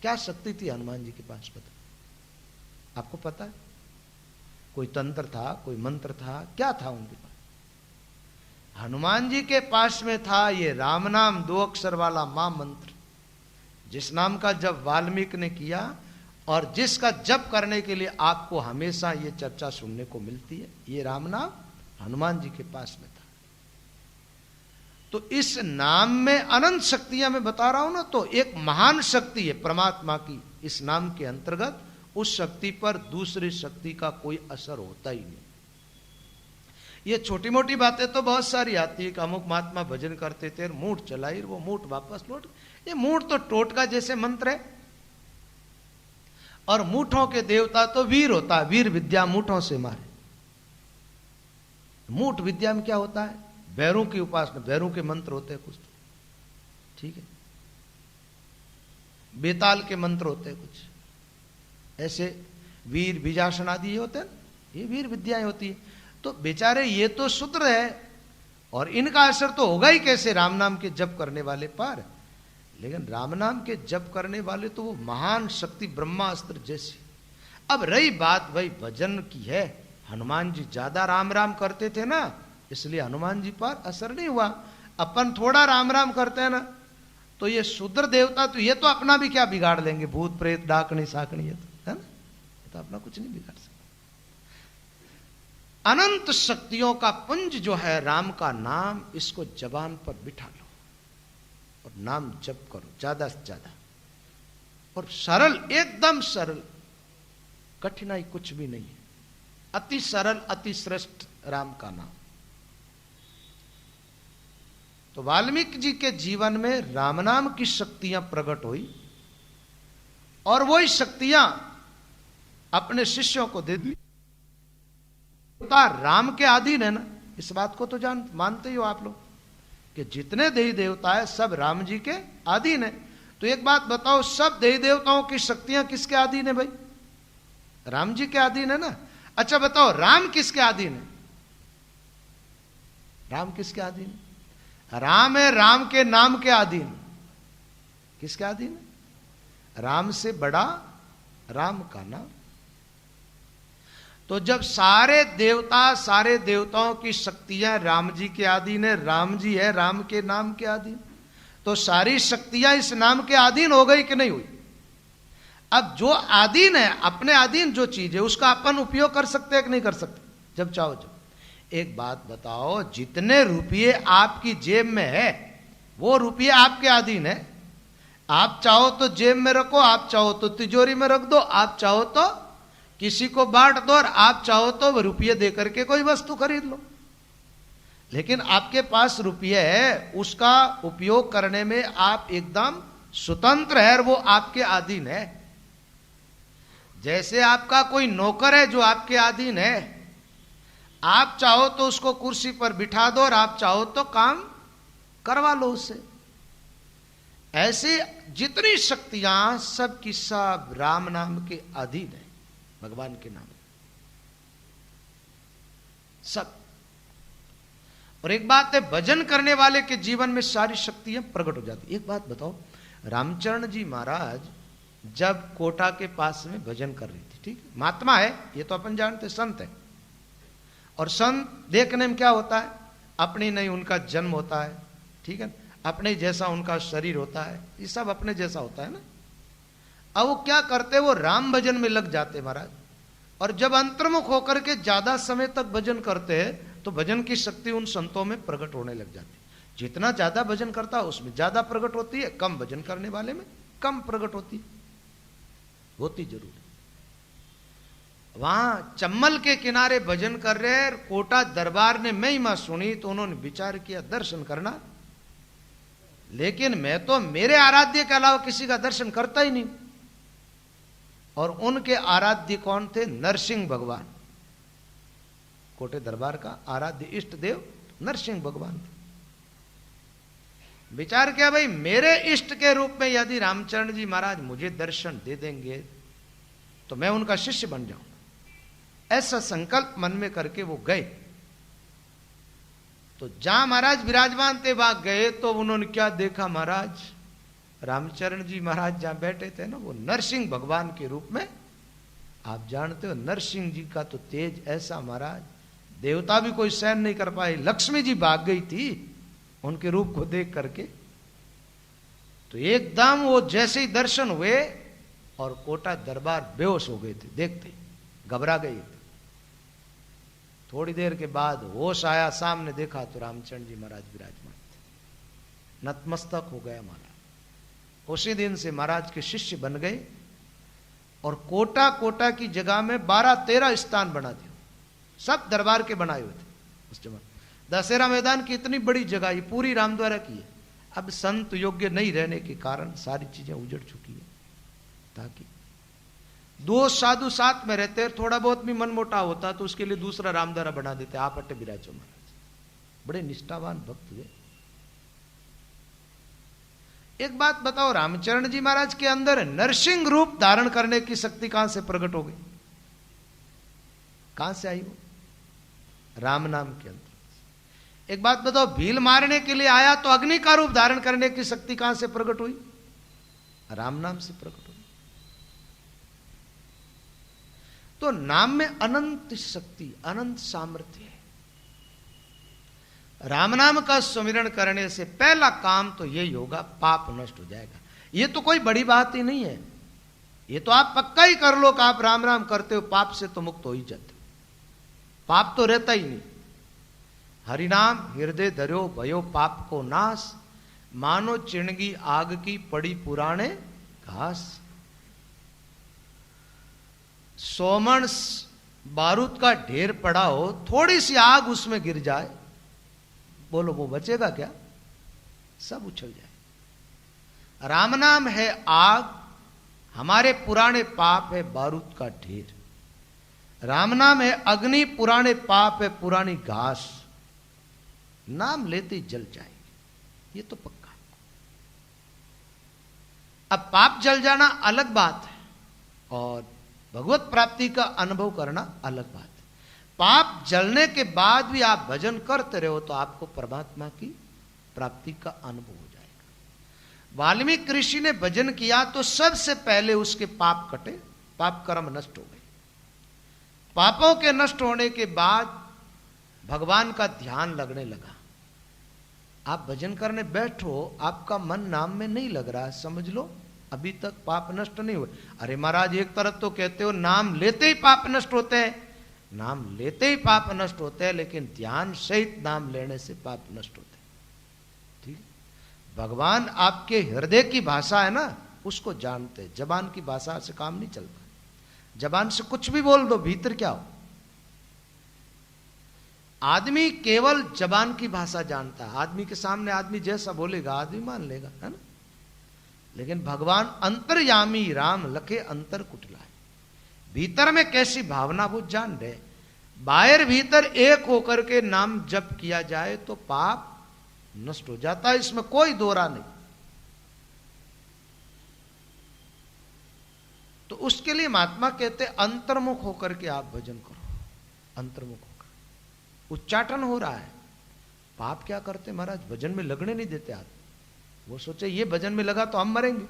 S1: क्या शक्ति थी हनुमान जी के पास, पता आपको पता है? कोई तंत्र था, कोई मंत्र था, क्या था उनके पास? हनुमान जी के पास में था ये राम नाम 2 अक्षर वाला महामंत्र, जिस नाम का जब वाल्मीकि ने किया और जिसका जप करने के लिए आपको हमेशा ये चर्चा सुनने को मिलती है, ये राम नाम हनुमान जी के पास में था। तो इस नाम में अनंत शक्तियां मैं बता रहा हूं ना, तो एक महान शक्ति है परमात्मा की, इस नाम के अंतर्गत उस शक्ति पर दूसरी शक्ति का कोई असर होता ही नहीं। ये छोटी मोटी बातें तो बहुत सारी आती है कि अमुक महात्मा भजन करते थे, मूठ चलाई, वो मूठ वापस लौट। ये मूठ तो टोटका जैसे मंत्र है, और मूठों के देवता तो वीर होता है, वीर विद्या मूठों से मारे। मूठ विद्या में क्या होता है, भैरों की उपासना, भैरों के मंत्र होते हैं कुछ, ठीक है, बेताल के मंत्र होते हैं कुछ, ऐसे वीर बीजासन आदि ये होते हैं, ये वीर विद्याएं होती है। तो बेचारे ये तो शूद्र है, और इनका असर तो होगा ही कैसे राम नाम के जप करने वाले पर। लेकिन राम नाम के जप करने वाले तो वो महान शक्ति ब्रह्मास्त्र जैसी। अब रही बात भाई भजन की है, हनुमान जी ज्यादा राम राम करते थे ना, इसलिए हनुमान जी पर असर नहीं हुआ। अपन थोड़ा राम राम करते हैं ना, तो ये शूद्र देवता तो ये तो अपना भी क्या बिगाड़ लेंगे, भूत प्रेत डाकनी साकनी, है ना, ये तो अपना कुछ नहीं बिगाड़ सकते। अनंत शक्तियों का पुंज जो है राम का नाम, इसको जबान पर बिठा लो और नाम जप करो ज्यादा से ज्यादा, और सरल, एकदम सरल। कठिनाई कुछ भी नहीं है, अति सरल अति श्रेष्ठ राम का नाम। तो वाल्मीकि जी के जीवन में राम नाम की शक्तियां प्रकट हुई और वही शक्तियां अपने शिष्यों को दे दी। राम के अधीन है ना, इस बात को तो मानते ही हो आप लोग कि जितने देवी देवता है सब राम जी के अधीन है। तो एक बात बताओ, सब देवी देवताओं की शक्तियां किसके अधीन है भाई? राम जी के अधीन है ना। अच्छा बताओ, राम किसके अधीन है? राम किसके अधीन है? राम है राम के नाम के अधीन। किसके अधीन है? राम से बड़ा राम का नाम। तो जब सारे देवताओं की शक्तियां राम जी के अधीन है, राम जी है राम के नाम के अधीन, तो सारी शक्तियां इस नाम के अधीन हो गई कि नहीं हुई? अब जो अधीन है, अपने अधीन जो चीज है उसका अपन उपयोग कर सकते हैं कि नहीं कर सकते? जब चाहो जब। एक बात बताओ, जितने रुपये आपकी जेब में है वो रुपये आपके अधीन है। आप चाहो तो जेब में रखो, आप चाहो तो तिजोरी में रख दो, आप चाहो तो किसी को बांट दो, और आप चाहो तो रुपये देकर के कोई वस्तु खरीद लो। लेकिन आपके पास रुपये है, उसका उपयोग करने में आप एकदम स्वतंत्र है, वो आपके अधीन है। जैसे आपका कोई नौकर है जो आपके अधीन है, आप चाहो तो उसको कुर्सी पर बिठा दो और आप चाहो तो काम करवा लो उससे। ऐसे जितनी शक्तियां सब की सब राम नाम के अधीन है, भगवान के नाम सब। और एक बात है, भजन करने वाले के जीवन में सारी शक्तियां प्रकट हो जाती। एक बात बताओ, रामचरण जी महाराज जब कोटा के पास में भजन कर रही थी, ठीक है, महात्मा है ये तो अपन जानते, संत है, और संत देखने में क्या होता है, अपनी नहीं उनका जन्म होता है, ठीक है, अपने जैसा उनका शरीर होता है, ये सब अपने जैसा होता है ना। अब वो क्या करते, वो राम भजन में लग जाते महाराज। और जब अंतर्मुख होकर के ज्यादा समय तक भजन करते हैं तो भजन की शक्ति उन संतों में प्रकट होने लग जाती है। जितना ज्यादा भजन करता है उसमें ज्यादा प्रकट होती है, कम भजन करने वाले में कम प्रकट होती है। होती जरूर। वहां चम्मल के किनारे भजन कर रहे हैं, कोटा दरबार ने महिमा सुनी तो उन्होंने विचार किया दर्शन करना, लेकिन मैं तो मेरे आराध्य के अलावा किसी का दर्शन करता ही नहीं। और उनके आराध्य कौन थे? नरसिंह भगवान। कोटे दरबार का आराध्य इष्ट देव नरसिंह भगवान थे। विचार किया, भाई मेरे इष्ट के रूप में यदि रामचरण जी महाराज मुझे दर्शन दे देंगे तो मैं उनका शिष्य बन जाऊं। ऐसा संकल्प मन में करके वो गए। तो जहां महाराज विराजमान थे वहां गए तो उन्होंने क्या देखा, महाराज रामचरण जी महाराज जहां बैठे थे ना, वो नरसिंह भगवान के रूप में। आप जानते हो नरसिंह जी का तो तेज ऐसा महाराज, देवता भी कोई सहन नहीं कर पाए। लक्ष्मी जी भाग गई थी उनके रूप को देख करके। तो एकदम वो जैसे ही दर्शन हुए और कोटा दरबार बेहोश हो गए थे, देखते घबरा गए थे। थोड़ी देर के बाद होश आया, सामने देखा तो रामचरण जी महाराज विराजमान थे। नतमस्तक हो गया महाराज। उसी दिन से महाराज के शिष्य बन गए और कोटा कोटा की जगह में 12-13 स्थान बना दिए, सब दरबार के बनाए हुए थे उस जमाने। दशहरा मैदान की इतनी बड़ी जगह ये पूरी रामद्वारा की है। अब संत योग्य नहीं रहने के कारण सारी चीजें उजड़ चुकी है, ताकि दो साधु साथ में रहते, थोड़ा बहुत भी मनमोटा होता तो उसके लिए दूसरा रामद्वारा बना देते। आप अट्टे विराजो महाराज बड़े निष्ठावान भक्त हुए। एक बात बताओ, रामचरण जी महाराज के अंदर नरसिंह रूप धारण करने की शक्ति कहां से प्रकट हो गई? कहां से आई वो? राम नाम के अंदर। एक बात बताओ, भील मारने के लिए आया तो अग्नि का रूप धारण करने की शक्ति कहां से प्रकट हुई? राम नाम से प्रकट हुई। तो नाम में अनंत शक्ति, अनंत सामर्थ्य है। राम नाम का सुमिरन करने से पहला काम तो यही होगा, पाप नष्ट हो जाएगा। ये तो कोई बड़ी बात ही नहीं है, ये तो आप पक्का ही कर लो कि आप राम राम करते हो, पाप से तो मुक्त हो ही जाते हो। पाप तो रहता ही नहीं। हरिनाम हृदय धर्यो भयो पाप को नाश, मानो चिणगी आग की पड़ी पुराने घास। सोमण बारूद का ढेर पड़ा हो, थोड़ी सी आग उसमें गिर जाए, बोलो वो बचेगा क्या? सब उछल जाए। राम नाम है आग, हमारे पुराने पाप है बारूद का ढेर। राम नाम है अग्नि, पुराने पाप है पुरानी घास, नाम लेते ही जल जाएंगे, ये तो पक्का है। अब पाप जल जाना अलग बात है और भगवत प्राप्ति का अनुभव करना अलग बात है। पाप जलने के बाद भी आप भजन करते रहो तो आपको परमात्मा की प्राप्ति का अनुभव हो जाएगा। वाल्मीकि ऋषि ने भजन किया तो सबसे पहले उसके पाप कटे, पाप कर्म नष्ट हो गए। पापों के नष्ट होने के बाद भगवान का ध्यान लगने लगा। आप भजन करने बैठो, आपका मन नाम में नहीं लग रहा, समझ लो अभी तक पाप नष्ट नहीं हुए। अरे महाराज एक तरफ तो कहते हो नाम लेते ही पाप नष्ट होते हैं, नाम लेते ही पाप नष्ट होते हैं, लेकिन ध्यान सहित नाम लेने से पाप नष्ट होते हैं। ठीक, भगवान आपके हृदय की भाषा है ना, उसको जानते हैं। जबान की भाषा से काम नहीं चलता, जबान से कुछ भी बोल दो, भीतर क्या हो। आदमी केवल जबान की भाषा जानता है, आदमी के सामने आदमी जैसा बोलेगा आदमी मान लेगा, है ना। लेकिन भगवान अंतर्यामी राम लखे अंतर कुटलाए, भीतर में कैसी भावना वो जान रहे। बाहर भीतर एक होकर के नाम जप किया जाए तो पाप नष्ट हो जाता है, इसमें कोई दोरा नहीं। तो उसके लिए महात्मा कहते अंतर्मुख होकर के आप भजन करो, अंतर्मुख होकर। उच्चाटन हो रहा है, पाप क्या करते महाराज, भजन में लगने नहीं देते आदमी। वो सोचे ये भजन में लगा तो हम मरेंगे,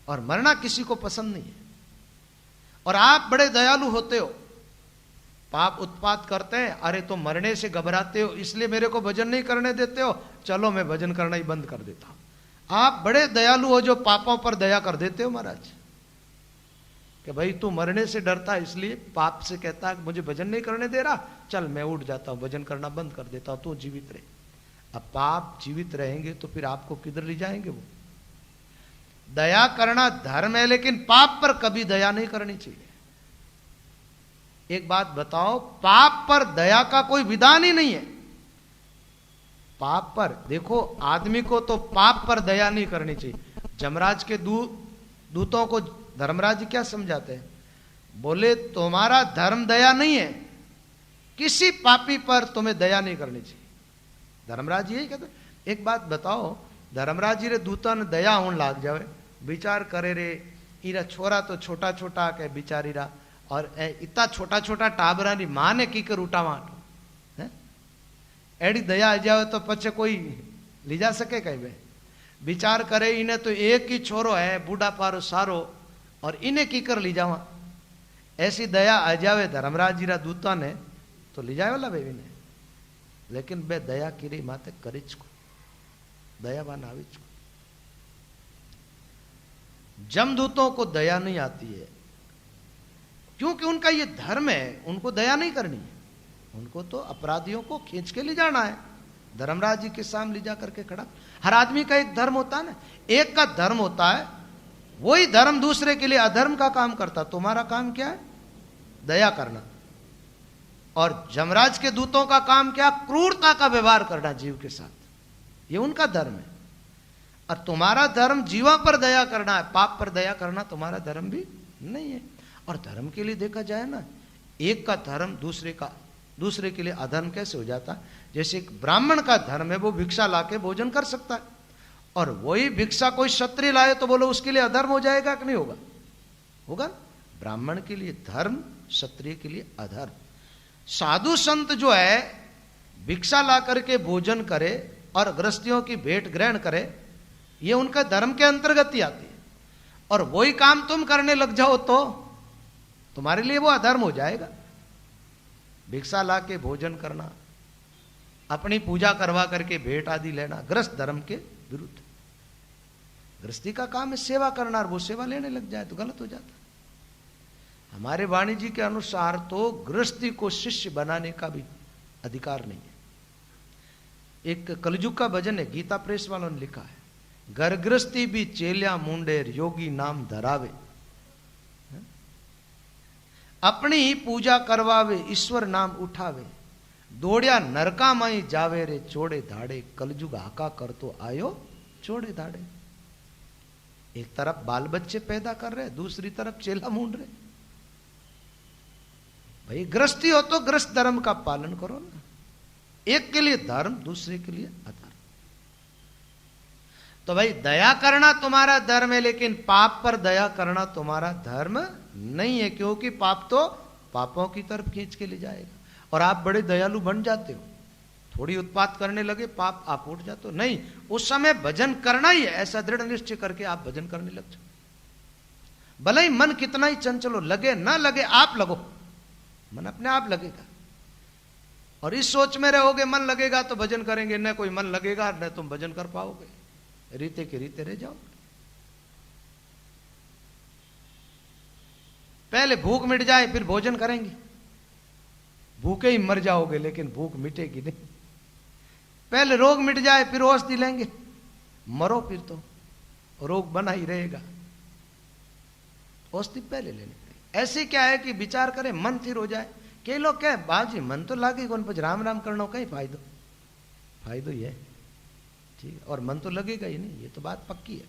S1: और मरना किसी को पसंद नहीं है। और आप बड़े दयालु होते हो, पाप उत्पात करते हैं, अरे तो मरने से घबराते हो इसलिए मेरे को भजन नहीं करने देते हो, चलो मैं भजन करना ही बंद कर देता हूं। आप बड़े दयालु हो जो पापों पर दया कर देते हो महाराज, कि भाई तू मरने से डरता है इसलिए पाप से कहता है मुझे भजन नहीं करने दे रहा, चल मैं उठ जाता हूं, भजन करना बंद कर देता हूं, तू जीवित रहे। अब पाप जीवित रहेंगे तो फिर आपको किधर ले जाएंगे वो। दया करना धर्म है, लेकिन पाप पर कभी दया नहीं करनी चाहिए। एक बात बताओ, पाप पर दया का कोई विधान ही नहीं है। पाप पर देखो, आदमी को तो पाप पर दया नहीं करनी चाहिए। जमराज के दूतों को धर्मराज क्या समझाते हैं, बोले तुम्हारा धर्म दया नहीं है, किसी पापी पर तुम्हें दया नहीं करनी चाहिए। धर्मराज यही कहते। एक बात बताओ, धर्मराज जी रे दूता ने दया होने लाग जावे, विचार करे रे इरा छोरा तो छोटा छोटा के बिचारी रा, और इतना छोटा छोटा टाबरा नी मां ने की कर उठा वाटो है, एडी दया आ जावे तो पछे कोई ली जा सके कहीं में। विचार करे इन्हें तो एक ही छोरो है, बूढ़ा पारो सारो, और इन्हें की कर ली जावा। ऐसी दया आ जावे धर्मराज जी रा दूता ने तो ली जाए वाला बेबी ने, लेकिन बे दया की माते करीच को, दयावान आविच को। जमदूतों को दया नहीं आती है, क्योंकि उनका ये धर्म है, उनको दया नहीं करनी है, उनको तो अपराधियों को खींच के ले जाना है। धर्मराज जी के सामने ले जा करके खड़ा। हर आदमी का एक धर्म होता है ना, एक का धर्म होता है, वही धर्म दूसरे के लिए अधर्म का काम करता। तुम्हारा काम क्या है? दया करना। और जमराज के दूतों का काम क्या? क्रूरता का व्यवहार करना जीव के साथ, ये उनका धर्म है। और तुम्हारा धर्म जीवा पर दया करना है, पाप पर दया करना तुम्हारा धर्म भी नहीं है। और धर्म के लिए देखा जाए ना, एक का धर्म दूसरे के लिए अधर्म कैसे हो जाता है? जैसे एक ब्राह्मण का धर्म है, वो भिक्षा लाके भोजन कर सकता है, और वही भिक्षा कोई क्षत्रिय लाए तो बोलो उसके लिए अधर्म हो जाएगा कि नहीं होगा? होगा। ब्राह्मण के लिए धर्म, क्षत्रिय के लिए अधर्म। साधु संत जो है भिक्षा ला करके भोजन करे और गृहस्थियों की भेंट ग्रहण करे, ये उनका धर्म के अंतर्गत ही आती है। और वही काम तुम करने लग जाओ तो तुम्हारे लिए वो अधर्म हो जाएगा। भिक्षा ला के भोजन करना, अपनी पूजा करवा करके भेंट आदि लेना, गृहस्थ धर्म के विरुद्ध। गृहस्थी का काम है सेवा करना, और वो सेवा लेने लग जाए तो गलत हो जाता। हमारे वाणी जी के अनुसार तो गृहस्थी को शिष्य बनाने का भी अधिकार नहीं है। एक कलयुग का भजन है, गीता प्रेस वालों ने लिखा है, घर गृहस्थी भी चेल्या मुंडेर योगी नाम धरावे। अपनी ही पूजा करवावे, ईश्वर नाम उठावे, दौड़िया नरका माई जावे रे चोड़े धाड़े, कलजुग हाका कर तो आयो चोड़े धाड़े। एक तरफ बाल बच्चे पैदा कर रहे, दूसरी तरफ चेला मूंढ रहे। भाई गृहस्थी हो तो गृहस्थ धर्म का पालन करो ना, एक के लिए धर्म, दूसरे के लिए अधर्म। तो भाई दया करना तुम्हारा धर्म है, लेकिन पाप पर दया करना तुम्हारा धर्म नहीं है, क्योंकि पाप तो पापों की तरफ खींच के ले जाएगा। और आप बड़े दयालु बन जाते हो, थोड़ी उत्पात करने लगे पाप आप उठ जाते हो। नहीं, उस समय भजन करना ही है, ऐसा दृढ़ निश्चय करके आप भजन करने लग जाओ। भले ही मन कितना ही चंचल हो, लगे ना लगे आप लगो, मन अपने आप लगेगा। और इस सोच में रहोगे मन लगेगा तो भजन करेंगे, न कोई मन लगेगा न तुम भजन कर पाओगे, रीते के रीते रह जाओ। पहले भूख मिट जाए फिर भोजन करेंगे, भूखे ही मर जाओगे लेकिन भूख मिटेगी नहीं। पहले रोग मिट जाए फिर औषधि लेंगे, मरो फिर तो रोग बना ही रहेगा, औषधि पहले लेनी पड़ेगी। ऐसे क्या है कि विचार करें मन स्थिर हो जाए। कई लोग क्या है, बाजी मन तो लागे कौन, पर राम राम करना कहीं फायदो ही है, ठीक है, और मन तो लगेगा ही नहीं, ये तो बात पक्की है।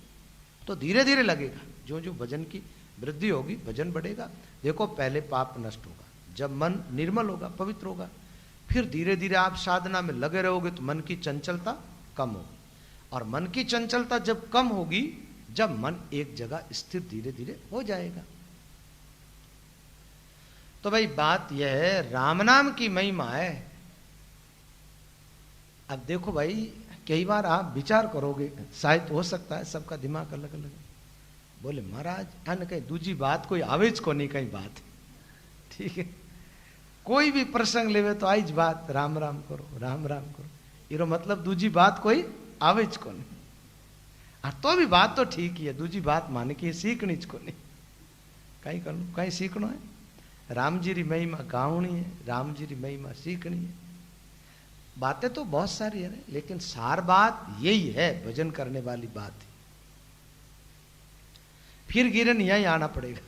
S1: तो धीरे धीरे लगेगा, जो जो भजन की वृद्धि होगी भजन बढ़ेगा। देखो पहले पाप नष्ट होगा, जब मन निर्मल होगा, पवित्र होगा, फिर धीरे धीरे आप साधना में लगे रहोगे तो मन की चंचलता कम होगी। और मन की चंचलता जब कम होगी, जब मन एक जगह स्थिर धीरे धीरे हो जाएगा। तो भाई बात यह है, राम नाम की महिमा है। अब देखो भाई, कई बार आप विचार करोगे, शायद हो सकता है सबका दिमाग अलग अलग है। बोले महाराज अन कहीं दूजी बात कोई आवेज को नहीं, कहीं बात, ठीक है, कोई भी प्रसंग लेवे तो आईज बात राम राम करो, राम राम करो, इरो मतलब दूजी बात कोई आवेज को नहीं। हाँ तो भी बात तो ठीक ही है, दूजी बात माने की सीखनी को नहीं, कहीं करना कहीं सीखना है। राम जी री महिमा गावनी है, राम जी री महिमा सीखनी है। बातें तो बहुत सारी है, लेकिन सार बात यही है, भजन करने वाली बात है। फिर गिरन यही आना पड़ेगा,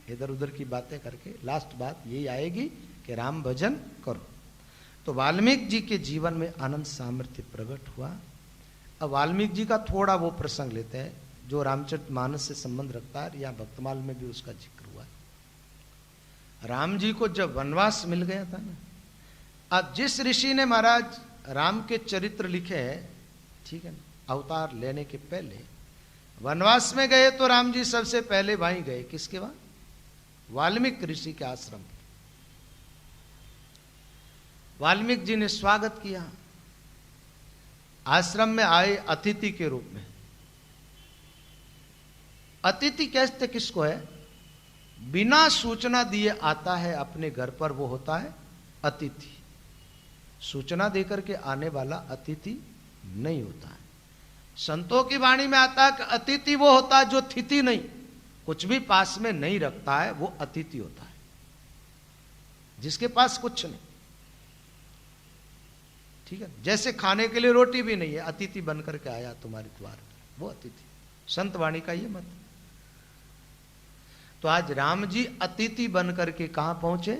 S1: इधर उधर की बातें करके लास्ट बात यही आएगी कि राम भजन करो। तो वाल्मीकि जी के जीवन में अनंत सामर्थ्य प्रकट हुआ। अब वाल्मीकि जी का थोड़ा वो प्रसंग लेते हैं जो रामचरितमानस से संबंध रखता है, या भक्तमाल में भी उसका जिक्र हुआ है। राम जी को जब वनवास मिल गया था ना, अब जिस ऋषि ने महाराज राम के चरित्र लिखे हैं, ठीक है ना, अवतार लेने के पहले वनवास में गए तो राम जी सबसे पहले वहीं गए, किसके वहां, वाल्मीकि ऋषि के आश्रम। वाल्मीकि जी ने स्वागत किया, आश्रम में आए अतिथि के रूप में। अतिथि कहते किसको है, बिना सूचना दिए आता है अपने घर पर, वो होता है अतिथि। सूचना देकर के आने वाला अतिथि नहीं होता है। संतों की वाणी में आता है कि अतिथि वो होता है जो तिथि नहीं, कुछ भी पास में नहीं रखता है, वो अतिथि होता है, जिसके पास कुछ नहीं, ठीक है। जैसे खाने के लिए रोटी भी नहीं है, अतिथि बन करके आया तुम्हारे द्वार, वो अतिथि। संत वाणी का ये मत। तो आज राम जी अतिथि बन करके कहां पहुंचे,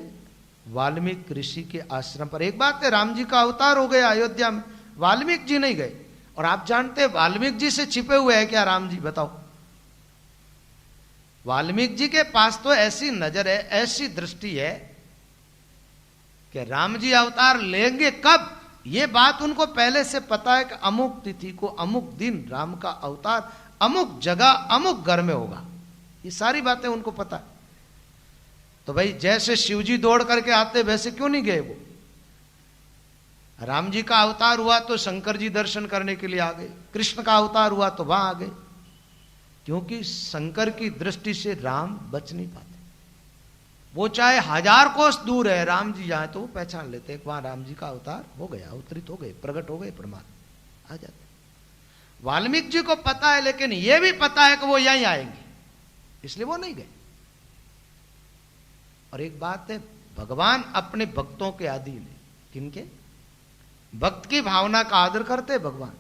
S1: वाल्मीकि ऋषि के आश्रम पर। एक बात है, राम जी का अवतार हो गया अयोध्या में, वाल्मीकि जी नहीं गए। और आप जानते हैं वाल्मीकि जी से छिपे हुए हैं क्या राम जी, बताओ। वाल्मीकि जी के पास तो ऐसी नजर है, ऐसी दृष्टि है कि राम जी अवतार लेंगे कब, ये बात उनको पहले से पता है कि अमुक तिथि को, अमुक दिन राम का अवतार अमुक जगह अमुक घर में होगा। ये सारी बातें उनको पता है। तो भाई जैसे शिवजी दौड़ करके आते वैसे क्यों नहीं गए वो। राम जी का अवतार हुआ तो शंकर जी दर्शन करने के लिए आ गए, कृष्ण का अवतार हुआ तो वहां आ गए, क्योंकि शंकर की दृष्टि से राम बच नहीं पाते। वो चाहे 1000 कोस दूर है, राम जी जाए तो वो पहचान लेते हैं, वहां राम जी का अवतार हो गया, अवतरित हो गए, प्रकट हो गए, परमात्मा आ जाते। वाल्मीकि जी को पता है, लेकिन ये भी पता है कि वो यहीं आएंगे, इसलिए वो नहीं गए। और एक बात है, भगवान अपने भक्तों के अधीन है। किनके, भक्त की भावना का आदर करते भगवान।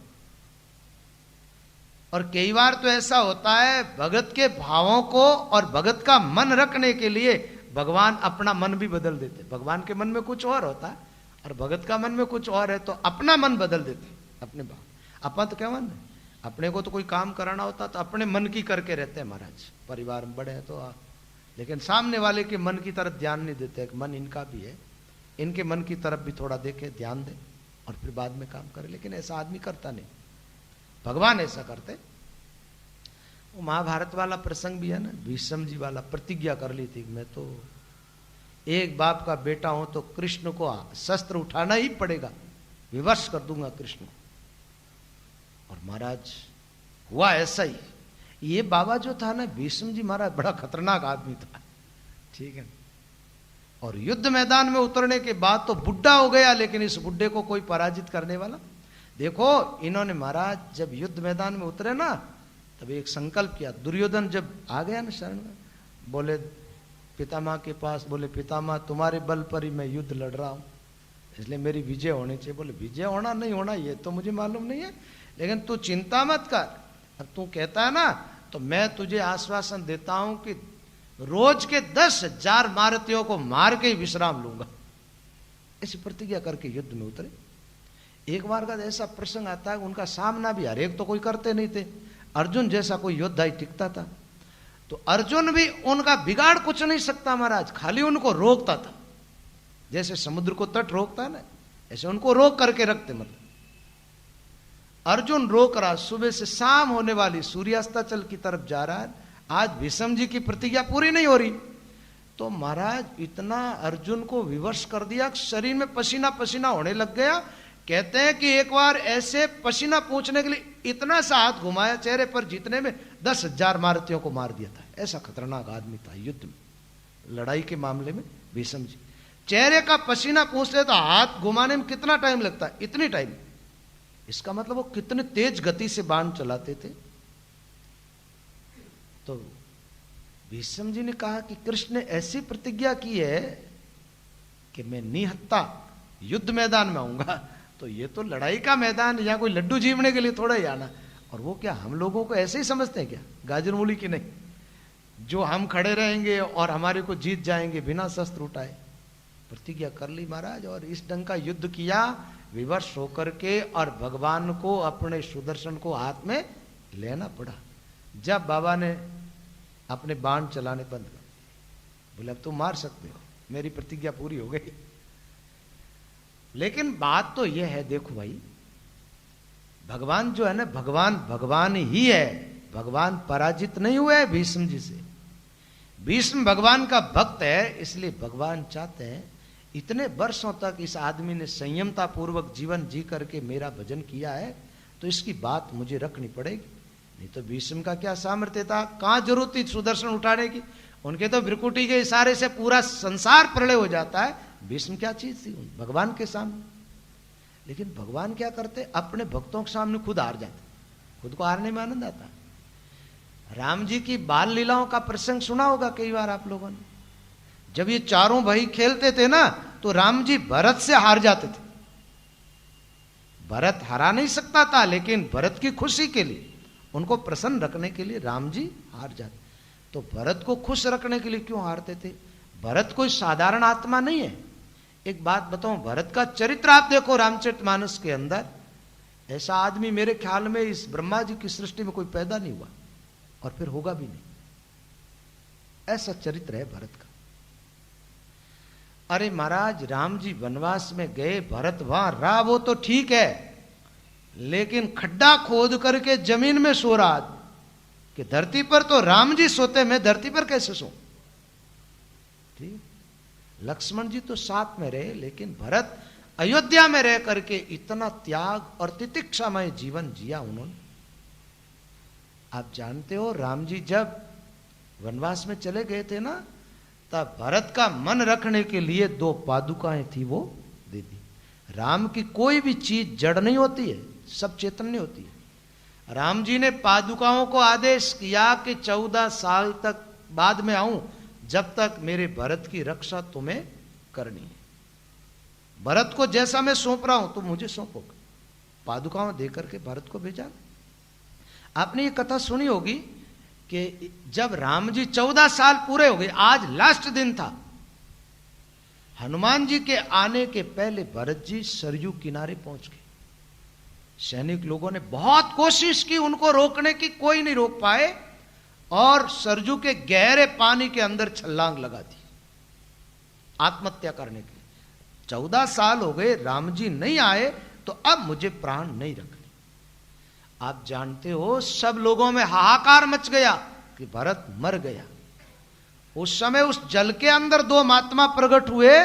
S1: और कई बार तो ऐसा होता है, भगत के भावों को और भगत का मन रखने के लिए भगवान अपना मन भी बदल देते। भगवान के मन में कुछ और होता है और भगत का मन में कुछ और है, तो अपना मन बदल देते अपने भाव। अपन तो क्या मन है, अपने को तो कोई काम कराना होता तो अपने मन की करके रहते हैं महाराज, परिवार में बड़े हैं तो लेकिन सामने वाले के मन की तरफ ध्यान नहीं देते। मन इनका भी है, इनके मन की तरफ भी थोड़ा देखे, ध्यान दे और फिर बाद में काम करे। लेकिन ऐसा आदमी करता नहीं, भगवान ऐसा करते। वो महाभारत वाला प्रसंग भी है ना, भीष्म जी वाला, प्रतिज्ञा कर ली थी मैं तो एक बाप का बेटा हूं तो कृष्ण को शस्त्र उठाना ही पड़ेगा, विवश कर दूंगा कृष्ण। और महाराज हुआ ऐसा ही। ये बाबा जो था ना भीष्म जी महाराज, बड़ा खतरनाक आदमी था, ठीक है। और युद्ध मैदान में उतरने के बाद तो बुढ़ा हो गया, लेकिन इस बुढ़े को कोई पराजित करने वाला। देखो इन्होंने महाराज जब युद्ध मैदान में उतरे ना, तब एक संकल्प किया। दुर्योधन जब आ गया ना शरण में, बोले पितामह के पास, बोले पितामह तुम्हारे बल पर ही मैं युद्ध लड़ रहा हूं, इसलिए मेरी विजय होनी चाहिए। बोले विजय होना नहीं होना ये तो मुझे मालूम नहीं है, लेकिन तू चिंता मत कर, अब तू कहता है ना तो मैं तुझे आश्वासन देता हूं कि रोज के 10,000 मारुतियों को मार के ही विश्राम लूंगा। ऐसी प्रतिज्ञा करके युद्ध में उतरे। एक बार का ऐसा प्रसंग आता है, उनका सामना भी हर एक तो कोई करते नहीं थे, अर्जुन जैसा कोई योद्धा ही टिकता था। तो अर्जुन भी उनका बिगाड़ कुछ नहीं सकता महाराज, खाली उनको रोकता था, जैसे समुद्र को तट रोकता है ना, ऐसे उनको रोक करके रखते। मतलब अर्जुन रोक रहा, सुबह से शाम होने वाली, सूर्यास्ताचल की तरफ जा रहा है। आज भीष्म जी की प्रतिज्ञा पूरी नहीं हो रही, तो महाराज इतना अर्जुन को विवश कर दिया, शरीर में पसीना पसीना होने लग गया। कहते हैं कि एक बार ऐसे पसीना पूछने के लिए इतना सा हाथ घुमाया चेहरे पर, जीतने में 10,000 मारुतियों को मार दिया था। ऐसा खतरनाक आदमी था युद्ध में, लड़ाई के मामले में भीष्म जी। चेहरे का पसीना पूछते तो हाथ घुमाने में कितना टाइम लगता है, इतनी टाइम। इसका मतलब वो कितने तेज गति से बाण चलाते थे। तो भीष्म जी ने कहा कि कृष्ण ने ऐसी प्रतिज्ञा की है कि मैं निहत्ता युद्ध मैदान में आऊंगा, तो ये तो लड़ाई का मैदान, या कोई लड्डू जीवने के लिए थोड़ा ही आना। और वो क्या हम लोगों को ऐसे ही समझते हैं क्या, गाजर मूली की नहीं, जो हम खड़े रहेंगे और हमारे को जीत जाएंगे बिना शस्त्र उठाए। प्रतिज्ञा कर ली महाराज, और इस ढंग का युद्ध किया विवश होकर के, और भगवान को अपने सुदर्शन को हाथ में लेना पड़ा। जब बाबा ने अपने बाण चलाने बंद कर, बोले अब तुम मार सकते हो, मेरी प्रतिज्ञा पूरी हो गई। लेकिन बात तो यह है, देखो भाई भगवान जो है ना, भगवान भगवान ही है, भगवान पराजित नहीं हुए है भीष्म जी से। भीष्म भगवान का भक्त है, इसलिए भगवान चाहते हैं इतने वर्षों तक इस आदमी ने संयमता पूर्वक जीवन जी करके मेरा भजन किया है, तो इसकी बात मुझे रखनी पड़ेगी। नहीं तो भीष्म का क्या सामर्थ्य था, कहां जरूरत थी सुदर्शन उठाने की, उनके तो भ्रिकुटी के इशारे से पूरा संसार प्रलय हो जाता है। भीष्म क्या चीज थी भगवान के सामने। लेकिन भगवान क्या करते, अपने भक्तों के सामने खुद हार जाते, खुद को हारने में आनंद आता। राम जी की बाल लीलाओं का प्रसंग सुना होगा कई बार आप लोगों ने। जब ये चारों भाई खेलते थे ना, तो राम जी भरत से हार जाते थे। भरत हरा नहीं सकता था, लेकिन भरत की खुशी के लिए, उनको प्रसन्न रखने के लिए राम जी हार जाते। तो भरत को खुश रखने के लिए क्यों हारते थे? भरत कोई साधारण आत्मा नहीं है। एक बात बताऊं, भरत का चरित्र आप देखो रामचरितमानस के अंदर, ऐसा आदमी मेरे ख्याल में इस ब्रह्मा जी की सृष्टि में कोई पैदा नहीं हुआ, और फिर होगा भी नहीं। ऐसा चरित्र है भरत का। अरे महाराज राम जी वनवास में गए, भरत वहां रहा, वो तो ठीक है, लेकिन खड्डा खोद करके जमीन में सो रहा कि धरती पर तो राम जी सोते, मैं धरती पर कैसे सो? ठीक, लक्ष्मण जी तो साथ में रहे, लेकिन भरत अयोध्या में रह करके इतना त्याग और तितिक्षामय जीवन जिया उन्होंने। आप जानते हो राम जी जब वनवास में चले गए थे ना, तब भरत का मन रखने के लिए 2 पादुकाएं थी, वो दे दी। राम की कोई भी चीज जड़ नहीं होती है, सब चैतन्य होती है। राम जी ने पादुकाओं को आदेश किया कि 14 साल तक बाद में आऊं, जब तक मेरे भरत की रक्षा तुम्हें करनी है। भरत को जैसा मैं सौंप रहा हूं तुम मुझे सौंपोगे। पादुकाओं देकर के भरत को भेजा। आपने ये कथा सुनी होगी कि जब राम जी 14 साल पूरे हो गए, आज लास्ट दिन था, हनुमान जी के आने के पहले भरत जी सरयू किनारे पहुंच गए। सैनिक लोगों ने बहुत कोशिश की उनको रोकने की, कोई नहीं रोक पाए, और सरयू के गहरे पानी के अंदर छलांग लगा दी आत्महत्या करने के लिए। 14 साल हो गए, राम जी नहीं आए, तो अब मुझे प्राण नहीं रखने। आप जानते हो सब लोगों में हाहाकार मच गया कि भरत मर गया। उस समय उस जल के अंदर 2 महात्मा प्रकट हुए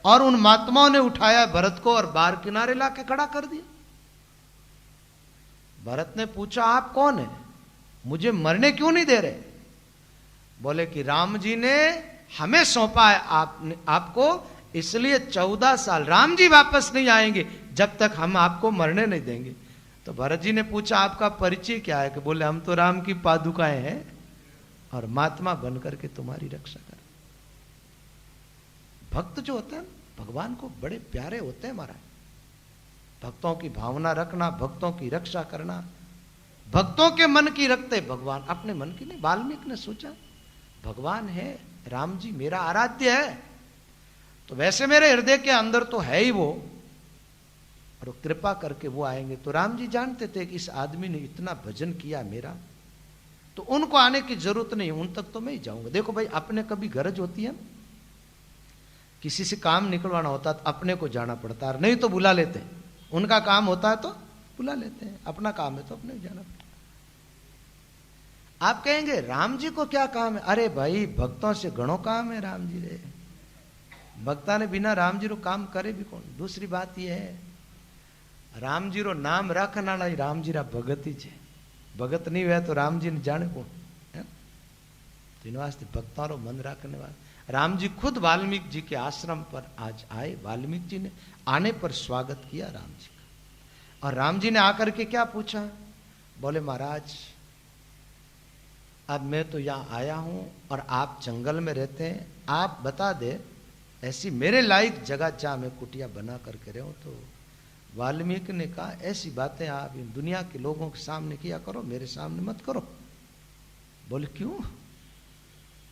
S1: और उन महात्माओं ने उठाया भरत को और बार किनारे लाके खड़ा कर दिया। भरत ने पूछा, आप कौन है, मुझे मरने क्यों नहीं दे रहे? बोले कि राम जी ने हमें सौंपा है आपको, इसलिए 14 साल राम जी वापस नहीं आएंगे जब तक हम आपको मरने नहीं देंगे। तो भरत जी ने पूछा, आपका परिचय क्या है? कि बोले, हम तो राम की पादुकाएं हैं और महात्मा बनकर के तुम्हारी रक्षा कर। भक्त जो होते हैं भगवान को बड़े प्यारे होते हैं महाराज। भक्तों की भावना रखना, भक्तों की रक्षा करना, भक्तों के मन की रखते भगवान, अपने मन की नहीं। वाल्मीकि ने सोचा भगवान है, राम जी मेरा आराध्य है, तो वैसे मेरे हृदय के अंदर तो है ही वो, और कृपा करके वो आएंगे। तो राम जी जानते थे कि इस आदमी ने इतना भजन किया मेरा, तो उनको आने की जरूरत नहीं, उन तक तो मैं ही जाऊंगा। देखो भाई, अपने कभी गरज होती है, किसी से काम निकलवाना होता तो अपने को जाना पड़ता है, नहीं तो बुला लेते हैं। उनका काम होता है तो बुला लेते हैं, अपना काम है तो अपने जाना पड़ता है। आप कहेंगे राम जी को क्या काम है? अरे भाई, भक्तों से घणो काम है राम जी रे। भक्ता ने बिना राम जी रो काम करे भी कौन? दूसरी बात यह है, राम जी रो नाम रखना नहीं, राम जी रा भगत ही है। भगत नहीं हुआ तो राम जी ने जाने कौन है? तो इन वास्ते भक्तों रो मन रखने वाले राम जी खुद वाल्मीकि जी के आश्रम पर आज आए। वाल्मीकि जी ने आने पर स्वागत किया राम जी का, और राम जी ने आकर के क्या पूछा? बोले, महाराज अब मैं तो यहां आया हूं और आप जंगल में रहते हैं, आप बता दे ऐसी मेरे लायक जगह जहां मैं कुटिया बना करके रहूं। तो वाल्मीकि ने कहा, ऐसी बातें आप इन दुनिया के लोगों के सामने किया करो, मेरे सामने मत करो। बोले, क्यों?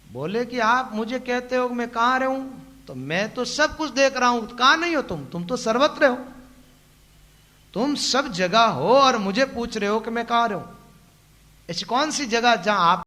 S1: बोले कि आप मुझे कहते हो मैं कहां रहूं, तो मैं तो सब कुछ देख रहा हूं, कहां नहीं हो तुम तो सर्वत्र हो, तुम सब जगह हो और मुझे पूछ रहे हो कि मैं कहां रहूं। ऐसी कौन सी जगह जहां आप